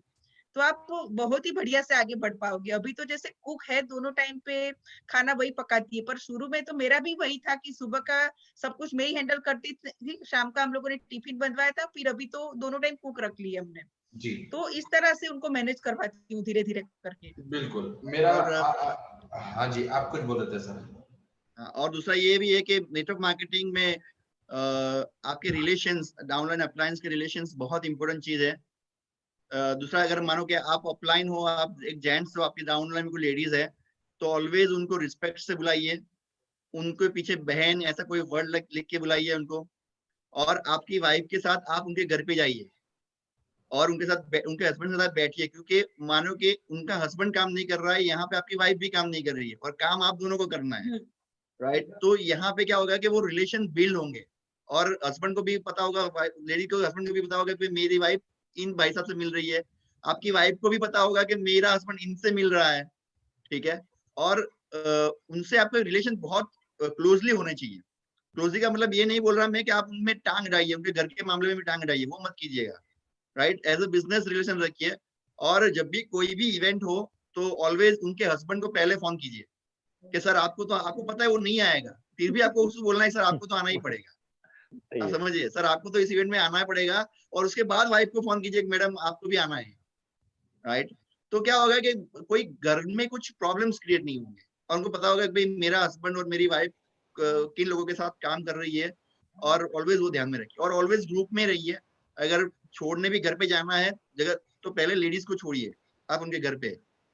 तो आप बहुत ही बढ़िया से आगे बढ़ पाओगे। अभी तो जैसे कुक है, दोनों टाइम पे खाना वही पकाती है, पर शुरू में तो मेरा भी वही था कि सुबह का सब कुछ मैं ही हैंडल करती थी, शाम का हम लोगों ने टिफिन बनवाया था, फिर अभी तो दोनों टाइम कुक रख ली है हमने।
जी
तो इस तरह से उनको मैनेज करवाती हूँ धीरे-धीरे करके।
बिल्कुल। मेरा
और
हाँ जी, आप कुछ बोल रहे थे सर।
और दूसरा ये भी है कि नेटवर्क मार्केटिंग में आपके रिलेशंस, डाउनलाइन अपलाइंस के रिलेशंस बहुत इंपॉर्टेंट चीज है। दूसरा, अगर मानो कि आप अपलाइन हो, आप एक जेंट्स हो, आपकी डाउनलाइन में कोई लेडीज है, तो ऑलवेज उनको रिस्पेक्ट से बुलाइए, उनके पीछे बहन ऐसा कोई वर्ड लिख के बुलाइए उनको। और आपकी वाइफ के साथ आप उनके घर पे जाइए और उनके साथ उनके हस्बैंड के साथ बैठिए, क्योंकि मानो कि उनका हस्बैंड काम नहीं कर रहा है, यहाँ पे आपकी वाइफ भी काम नहीं कर रही है और काम आप दोनों को करना है, राइट। तो यहाँ पे क्या होगा कि वो रिलेशन बिल्ड होंगे और हस्बैंड को भी पता होगा, लेडी को, हस्बैंड को भी पता होगा कि मेरी वाइफ इन भाई साहब से मिल रही है, आपकी वाइफ को भी पता होगा कि मेरा हस्बैंड इनसे मिल रहा है, ठीक है। और उनसे आपका रिलेशन बहुत क्लोजली होने चाहिए। क्लोजली का मतलब ये नहीं बोल रहा मैं कि आप उनमें टांग डालिए, उनके घर के मामले में भी टांग डालिए, वो मत कीजिएगा, right. As a business relation रखिए। और जब भी कोई भी इवेंट हो तो ऑलवेज उनके हस्बैंड को पहले फोन कीजिए कि सर आपको पता है वो नहीं आएगा, फिर भी आपको उसको बोलना है सर आपको तो आना ही पड़ेगा।
सही
आप
है।
समझिए, सर आपको तो इस इवेंट में आना पड़ेगा। और उसके बाद वाइफ को फोन कीजिए कि मैडम आपको भी आना है, राइट। तो क्या होगा कि कोई घर में कुछ प्रॉब्लम्स क्रिएट नहीं होंगे और उनको पता होगा कि भाई मेरा हस्बैंड और मेरी वाइफ किन लोगों के साथ काम कर रही है, और ऑलवेज वो ध्यान में रखिए। और ऑलवेज ग्रुप में रहिए। अगर छोड़ने भी घर पे जाना है जगह, तो पहले लेडीज को छोड़िए आप उनके घर पे,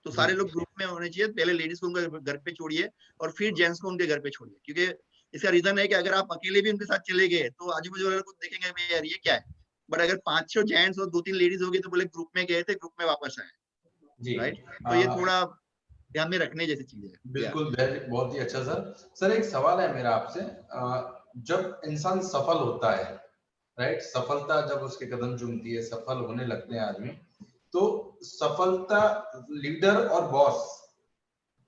तो
जी
सारे लोग ग्रुप में होने चाहिए। पहले लेडीज को उनके घर पे छोड़िए और फिर जेंट्स को उनके घर पे छोड़िए, क्योंकि इसका रीजन है कि अगर आप अकेले भी उनके साथ चले गए तो आजू बाजू वाले लोग देखेंगे भाई यार ये क्या है। बट अगर 5-6 जेंट्स और 2-3 लेडीज होगी तो बोले ग्रुप में गए थे, ग्रुप में वापस आए,
जी
राइट। तो ये थोड़ा ध्यान में रखने जैसी चीज है।
बिल्कुल, बहुत ही अच्छा सर। सर एक सवाल है मेरा आपसे, जब इंसान सफल होता है, राइट, सफलता जब उसके कदम चूमती है, सफल होने लगते हैं आदमी, तो सफलता, लीडर और बॉस,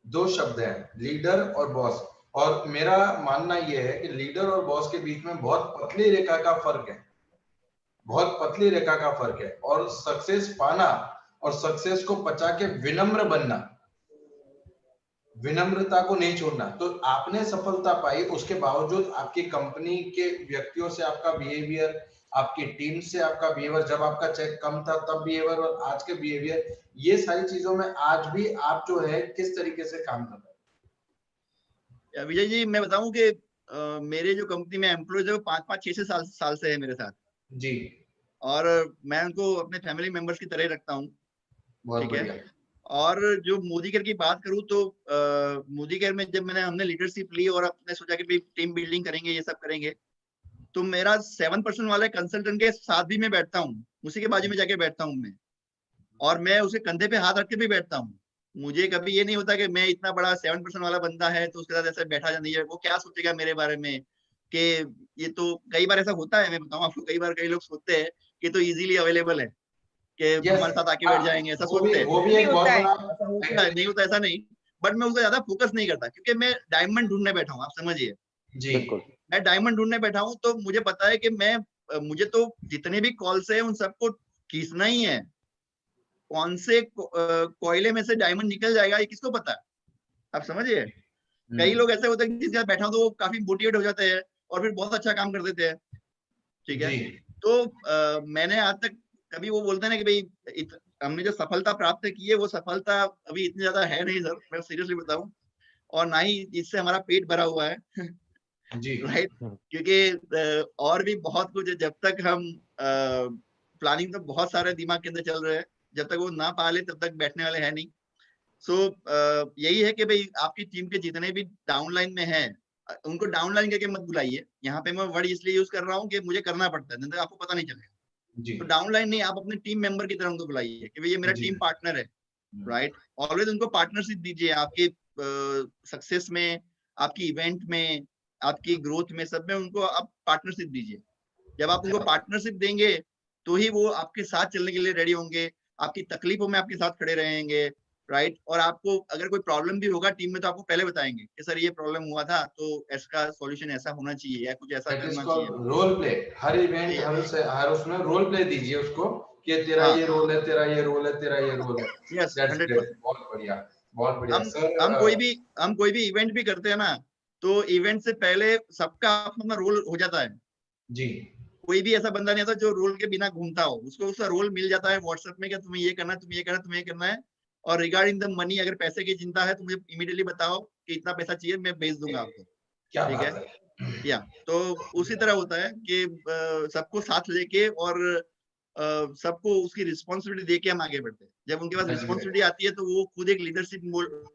दो शब्द हैं, लीडर और बॉस। और मेरा मानना यह है कि लीडर और बॉस के बीच में बहुत पतली रेखा का फर्क है, बहुत पतली रेखा का फर्क है। और सक्सेस पाना और सक्सेस को पचा के विनम्र बनना, विनम्रता को नहीं छोड़ना। तो आपने सफलता पाई, उसके बावजूद आपकी कंपनी के व्यक्तियों से आपका बिहेवियर, आपकी टीम से आपका बिहेवियर, जब आपका चेक कम था तब बिहेवियर और आज के बिहेवियर, ये सारी चीजों में आज भी आप जो है किस तरीके से काम कर रहे
विजय जी, मैं बताऊं कि मेरे जो कंपनी में एम्प्लॉयज है वो 5-5, 6-6 साल से है मेरे साथ।
हैं? जी
और मैं उनको अपने फैमिली मेंबर्स की तरह रखता हूँ,
बहुत
ठीक है।
बढ़िया।
और जो मोदी केयर की बात करूं तो मोदी केयर में जब हमने लीडरशिप ली और अपने सोचा कि टीम बिल्डिंग करेंगे, ये सब करेंगे, तो मेरा 7% वाले कंसल्टेंट के साथ भी मैं बैठता हूँ, उसी के बाजू में जाके बैठता हूँ मैं, और मैं उसके कंधे पे हाथ रख के भी बैठता हूँ। मुझे कभी ये नहीं होता कि मैं इतना बड़ा 7% वाला बंदा है तो उसके साथ ऐसे बैठा नहीं है, वो क्या सोचेगा मेरे बारे में। कि ये तो कई बार ऐसा होता है, मैं बताऊं आपको, कई बार कई लोग सोचते हैं कि तो इजीली अवेलेबल है कि
यस,
हमारे साथ आके बैठ जाएंगे, ऐसा
वो भी
सोचते हैं।
वो भी
नहीं
एक बहुत
होता है।
बड़ा
ऐसा होता है, नहीं होता ऐसा नहीं। बट मैं उसको ज्यादा फोकस नहीं करता क्योंकि मैं डायमंड ढूंढने बैठा हूँ, आप समझिए।
जी
बिल्कुल।
मैं डायमंड ढूंढने बैठा हूँ तो मुझे पता है कि मुझे तो जितने भी कॉल्स है उन सबको खींचना ही है। कौन से कोयले में से डायमंड निकल जाएगा ये किसको पता है, आप समझिए। कई लोग ऐसे होते हैं जिसके साथ बैठा हो तो वो काफी मोटिवेट हो जाते हैं और फिर बहुत अच्छा काम कर देते हैं, ठीक है।
जी
तो मैंने आज तक कभी, वो बोलते हैं ना कि भाई हमने जो सफलता प्राप्त की है वो सफलता अभी इतनी ज्यादा है नहीं सर, मैं सीरियसली बताऊं। और ना ही इससे हमारा पेट भरा हुआ है
जी
राइट। क्योंकि और भी बहुत कुछ है, जब तक हम प्लानिंग तो बहुत सारे दिमाग के अंदर चल रहे हैं, जब तक वो ना पाले तब तक बैठने वाले हैं नहीं। सो यही है कि भाई आपकी टीम के जितने भी डाउनलाइन में हैं उनको डाउनलाइन करके मत बुलाइए। यहाँ पे मैं वर्ड इसलिए यूज कर रहा हूँ कि मुझे करना पड़ता है, नहीं तो आपको पता नहीं चलेगा।
जी
तो डाउनलाइन नहीं, आप अपने टीम मेंबर की तरह उनको बुलाइए कि भाई ये मेरा
जी
टीम पार्टनर है, राइट। ऑलवेज उनको पार्टनरशिप दीजिए। आपके सक्सेस में, आपकी इवेंट में, आपकी ग्रोथ में, सब में उनको आप पार्टनरशिप दीजिए। जब आप उनको पार्टनरशिप देंगे तो ही वो आपके साथ चलने के लिए रेडी होंगे, आपकी तकलीफों में आपके साथ खड़े रहेंगे, राइट। और आपको अगर कोई प्रॉब्लम भी होगा टीम में तो आपको पहले बताएंगे कि सर ये प्रॉब्लम हुआ था तो इसका सॉल्यूशन ऐसा होना चाहिए या कुछ ऐसा
दैट इज
करना चाहिए।
Called role play. हर इवेंट, हर उसमें रोल प्ले दीजिए उसको कि तेरा
हाँ,
ये रोल है, तेरा ये रोल है, तेरा ये रोल है।
Yes,
that's great,
100%।
बहुत बढ़िया, बहुत बढ़िया
हम
सर।
हम कोई भी इवेंट भी करते हैं ना, तो इवेंट से पहले सबका अपना रोल हो जाता है।
जी,
कोई भी ऐसा बंदा नहीं होता जो रोल के बिना घूमता हो, उसको उसका रोल मिल जाता है व्हाट्सएप में कि तुम्हें ये करना है, तुम्हें ये करना है, तुम्हें ये करना है। और रिगार्डिंग द मनी, अगर पैसे की चिंता है तो मुझे इमीडिएटली बताओ कि इतना पैसा चाहिए, मैं भेज दूंगा आपको,
क्या
ठीक है।
बात है।
या तो उसी तरह होता है कि सबको साथ लेके और सबको उसकी रिस्पॉन्सिबिलिटी दे के हम आगे बढ़ते हैं। जब उनके पास
That's great.
रिस्पॉन्सिबिलिटी आती है तो वो खुद एक लीडरशिप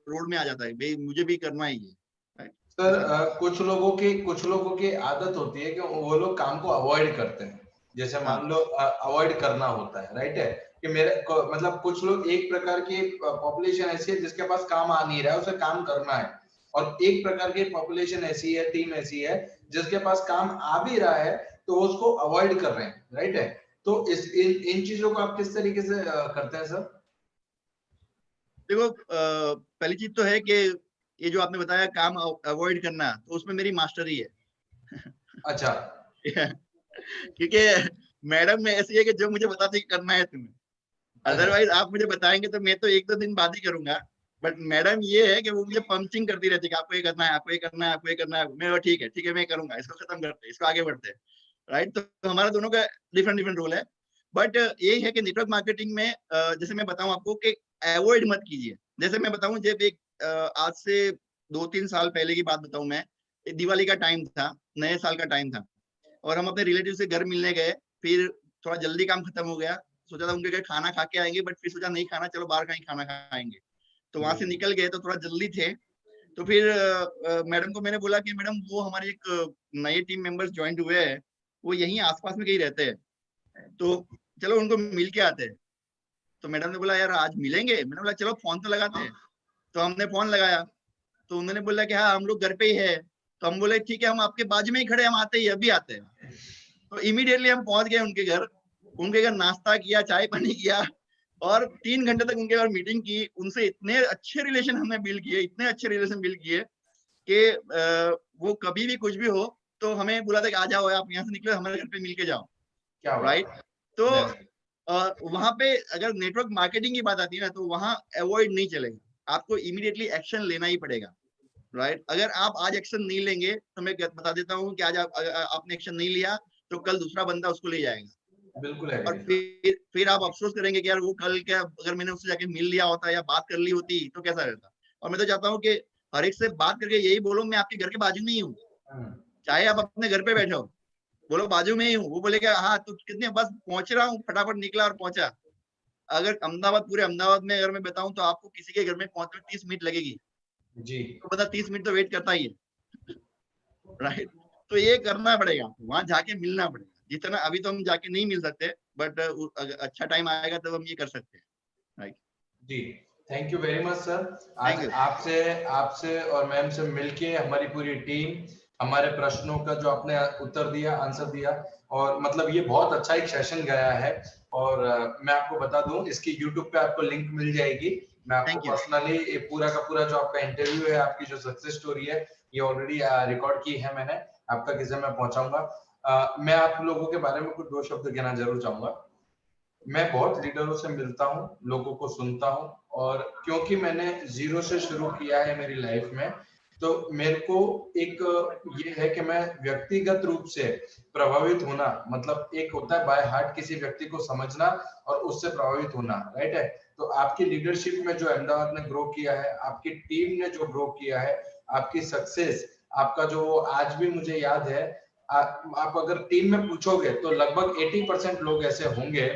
रोल में आ जाता है, भाई मुझे भी करना है ये, right?
सर कुछ लोगों की आदत होती है कि वो लोग काम को अवॉइड करते हैं। जैसे
हाँ,
मान लो अवॉइड करना होता है, राइट है कि मतलब कुछ लोग, एक प्रकार की पॉपुलेशन ऐसी है जिसके पास काम आ नहीं रहा है, उसे काम करना है। और एक प्रकार की पॉपुलेशन ऐसी है, टीम ऐसी है जिसके पास काम आ भी रहा है तो उसको अवॉइड कर रहे हैं, राइट है। तो इन चीजों को आप किस तरीके से करते हैं सर?
देखो पहली चीज तो है कि ये जो आपने बताया काम अवॉइड करना, तो उसमें मेरी मास्टरी है।
अच्छा।
क्योंकि मैडम में ऐसी है कि जो मुझे बताती है करना है तुम्हें, अदरवाइज आप मुझे बताएंगे तो मैं तो एक दो दिन बाद ही करूंगा। बट मैडम ये है कि वो मुझे पंचिंग करती रहती है कि आपको ये करना है, आपको ये करना है, आपको ये करना है। मैं ठीक है मैं करूंगा, इसको खत्म करते हैं, इसको आगे बढ़ते हैं, राइट। तो हमारा दोनों का डिफरेंट डिफरेंट रोल है। बट यही है कि नेटवर्क मार्केटिंग में जैसे मैं बताऊं आपको कि अवॉइड मत कीजिए। जैसे मैं बताऊं, जब एक आज से 2-3 साल पहले की बात बताऊं, मैं दिवाली का टाइम था, नए साल का टाइम था, और हम अपने रिलेटिव से घर मिलने गए। फिर थोड़ा जल्दी काम खत्म हो गया, सोचा था उनके घर खाना खा के आएंगे, बट फिर सोचा नहीं खाना, चलो बाहर कहीं खाना खाएंगे। तो वहां से निकल गए तो थोड़ा जल्दी थे। तो फिर मैडम को मैंने बोला कि मैडम वो हमारे एक नए टीम मेंबर्स ज्वाइन हुए हैं, वो यहीं आसपास में कहीं रहते हैं, तो चलो उनको मिल के आते हैं। तो मैडम ने बोला यार आज मिलेंगे, मैंने बोला चलो फोन तो लगाते हैं। तो हमने फोन लगाया तो उन्होंने बोला कि हाँ हम लोग घर पे ही है। तो हम बोले ठीक है, हम आपके बाजू में ही खड़े, हम आते ही अभी आते हैं। तो इमीडिएटली हम पहुंच गए उनके घर नाश्ता किया, चाय पानी किया, और 3 घंटे तक उनके घर मीटिंग की। उनसे इतने अच्छे रिलेशन हमने बिल्ड किए, इतने अच्छे रिलेशन बिल्ड किए कि वो कभी भी कुछ भी हो तो हमें बुलाते कि आ जाओ, आप यहाँ से निकले हमारे घर पे मिल के जाओ,
क्या
राइट। तो
That's
वहां पे अगर नेटवर्क मार्केटिंग की बात आती है ना, तो वहां अवॉइड नहीं चलेगा, आपको इमीडिएटली एक्शन लेना ही पड़ेगा, राइट। अगर आप आज एक्शन नहीं लेंगे तो मैं बता देता हूँ कि आज आपने एक्शन नहीं लिया तो कल दूसरा बंदा उसको ले जाएगा,
बिल्कुल
और
एग्री।
फिर आप अफसोस करेंगे कि यार वो कल क्या, अगर मैंने उससे जाके मिल लिया होता या बात कर ली होती तो कैसा रहता। और मैं तो चाहता हूँ कि हर एक से बात करके यही बोलो मैं आपके घर के बाजू में ही हूँ, चाहे आप अपने घर पे बैठे हो, बोलो बाजू में ही हूँ। वो बोलेगा हाँ तो कितने, बस पहुंच रहा हूँ, फटाफट निकला और पहुंचा। अगर अहमदाबाद, पूरे अहमदाबाद में अगर मैं बताऊं तो आपको किसी के घर में पहुंचने में 30 मिनट लगेगी,
जी,
तो बंदा 30 मिनट तो वेट करता ही है, राइट। तो ये करना पड़ेगा, वहां जाके मिलना पड़ेगा। जितना अभी तो हम जाके नहीं मिल सकते, बट अच्छा टाइम आएगा तब हम ये कर सकते हैं, राइट।
जी, thank you very much sir.
Thank
आज
यू।
आपसे और मैम से मिलके हमारी पूरी टीम, हमारे प्रश्नों का जो आपने उत्तर दिया, आंसर दिया, और मतलब ये बहुत अच्छा एक सेशन गया है। और मैं आपको बता दूं, इसकी यूट्यूब पे आपको लिंक मिल जाएगी। मैं आपको
थैंक यू।
पर्सनली पूरा का पूरा जो आपका इंटरव्यू है, आपकी जो सक्सेस स्टोरी है, ये ऑलरेडी रिकॉर्ड की है मैंने, आप तक इसे मैं पहुंचाऊंगा। मैं आप लोगों के बारे में कुछ 2 शब्द कहना जरूर चाहूंगा। मैं बहुत लीडरों से मिलता हूँ, लोगों को सुनता हूँ, और क्योंकि मैंने जीरो से शुरू किया है मेरी लाइफ में, तो मेरे को एक ये है कि मैं व्यक्तिगत रूप से प्रभावित होना, मतलब एक होता है बाय हार्ट किसी व्यक्ति को समझना और उससे प्रभावित होना, राइट है। तो आपकी लीडरशिप में जो अहमदाबाद ने ग्रो किया है, आपकी टीम ने जो ग्रो किया है, आपकी सक्सेस, आपका जो आज भी मुझे याद है, आप अगर टीम में पूछोगे तो लगभग 80% लोग ऐसे होंगे,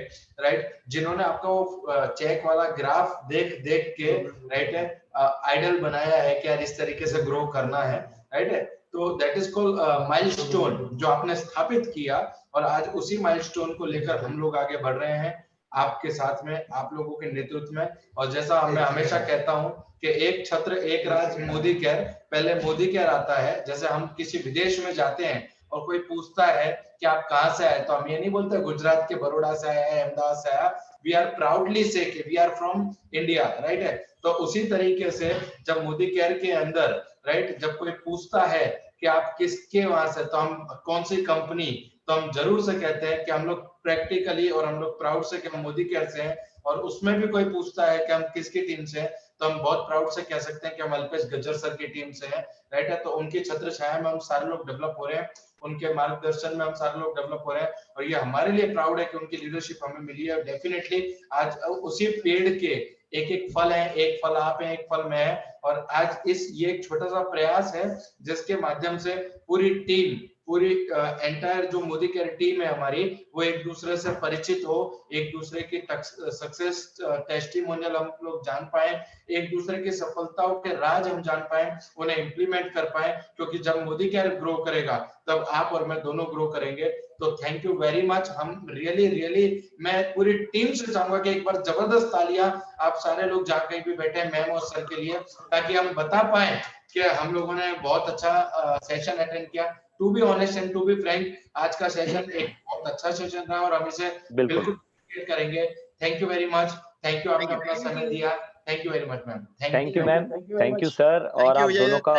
राइट, जिन्होंने आपका वो चेक वाला ग्राफ देख देख के, राइट है, आइडल बनाया है कि यार इस तरीके से ग्रो करना है, राइट है। तो दैट इज कॉल्ड माइलस्टोन जो आपने स्थापित किया, और आज उसी माइलस्टोन को लेकर हम लोग आगे बढ़ रहे हैं। आपके साथ में, आप लोगों के नेतृत्व में। और जैसा मैं हमेशा कहता हूं कि एक छत्र एक राज मोदी केयर, पहले मोदी केयर आता है। जैसे हम किसी विदेश में जाते हैं और कोई पूछता है कि आप कहाँ से आए, तो हम ये नहीं बोलते गुजरात के बड़ौदा से आया है, अहमदाबाद से आया, वी आर प्राउडली से कि we are from India, right है। तो उसी तरीके से जब मोदी केयर के अंदर, राइट, जब कोई पूछता है कि आप किसके वहां से, तो हम कौन सी कंपनी, तो हम जरूर से कहते हैं कि हम लोग प्रैक्टिकली और हम लोग प्राउड से कि हम मोदी केयर से हैं। और उसमें भी कोई पूछता है कि हम किसकी टीम से हैं, तो हम बहुत प्राउड से कह सकते हैं कि हम अल्पेश गज्जर सर की टीम से हैं, राइट है। तो उनकी छत्र छाया में हम सारे लोग डेवलप हो रहे हैं, उनके मार्गदर्शन में हम सारे लोग डेवलप हो रहे हैं, और ये हमारे लिए प्राउड है कि उनकी लीडरशिप हमें मिली है। डेफिनेटली आज उसी पेड़ के एक एक फल है, एक फल आप है, एक फल मैं है, और आज ये एक छोटा सा प्रयास है जिसके माध्यम से पूरी टीम, पूरी एंटायर जो मोदी केयर टीम है हमारी, वो एक दूसरे से परिचित हो, एक दूसरे की सक्सेस टेस्टिमोनियल हम लोग जान पाए, एक दूसरे की सफलताओं के राज हम जान पाए, उन्हें इंप्लीमेंट कर पाए। क्योंकि जब मोदी केयर ग्रो करेगा तब आप और मैं दोनों ग्रो करेंगे। तो थैंक यू वेरी मच। हम रियली मैं पूरी टीम से चाहूंगा कि एक बार जबरदस्त तालियां आप सारे लोग जहाँ कहीं भी बैठे हैं मैम और सर के लिए, ताकि हम बता पाए कि हम लोगों ने बहुत अच्छा सेशन अटेंड किया। To be honest and to be frank, आज का सेशन एक बहुत अच्छा सेशन रहा और हम इसे बिल्कुल करेंगे। Thank you very much, thank you, आपने अपना समय दिया। Thank you very much ma'am.
Thank you ma'am, thank you sir. और आप दोनों का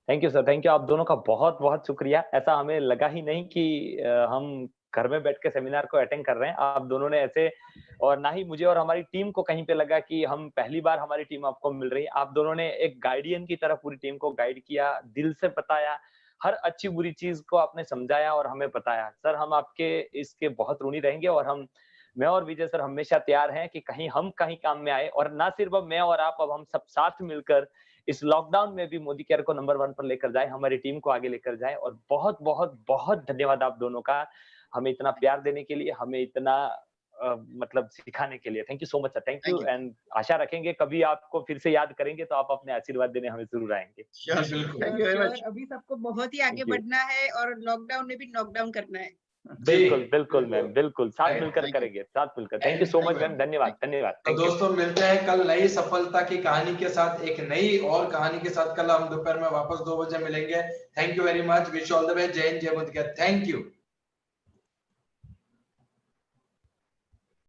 thank you
sir, thank you, आप दोनों का बहुत बहुत शुक्रिया। ऐसा हमें लगा ही नहीं कि हम घर में बैठ के सेमिनार को अटेंड कर रहे हैं। आप दोनों ने ऐसे, और ना ही मुझे और हमारी टीम को कहीं पे लगा कि हम पहली बार हमारी टीम आपको मिल रही है। आप दोनों ने एक गाइडियन की तरह पूरी टीम को गाइड किया, दिल से बताया, हर अच्छी बुरी चीज को आपने समझाया और हमें बताया। सर हम आपके इसके बहुत ऋणी रहेंगे, और मैं और विजय सर हमेशा तैयार हैं कि हम कहीं काम में आए, और ना सिर्फ अब मैं और आप, अब हम सब साथ मिलकर इस लॉकडाउन में भी मोदी केयर को नंबर 1 पर लेकर जाए, हमारी टीम को आगे लेकर जाए। और बहुत बहुत बहुत धन्यवाद आप दोनों का, हमें इतना प्यार देने के लिए, हमें इतना मतलब सिखाने के लिए। Thank you so much sir, thank you. And आशा रखेंगे कभी आपको फिर से याद करेंगे तो आप अपने आशीर्वाद देने हमें जरूर आएंगे।
Thank you very much.
अभी सबको बहुत ही आगे बढ़ना है और लॉकडाउन में भी नॉकडाउन करना है।
बिल्कुल बिल्कुल मैम, बिल्कुल साथ मिलकर करेंगे, साथ मिलकर। Thank you so much ma'am, धन्यवाद धन्यवाद।
तो दोस्तों मिलते हैं कल नई सफलता की कहानी के साथ, एक नई और कहानी के साथ। कल हम दोपहर में वापस 2 बजे मिलेंगे। Thank you very much, wish all the best. जय हिंद, जय मोदी। Thank you.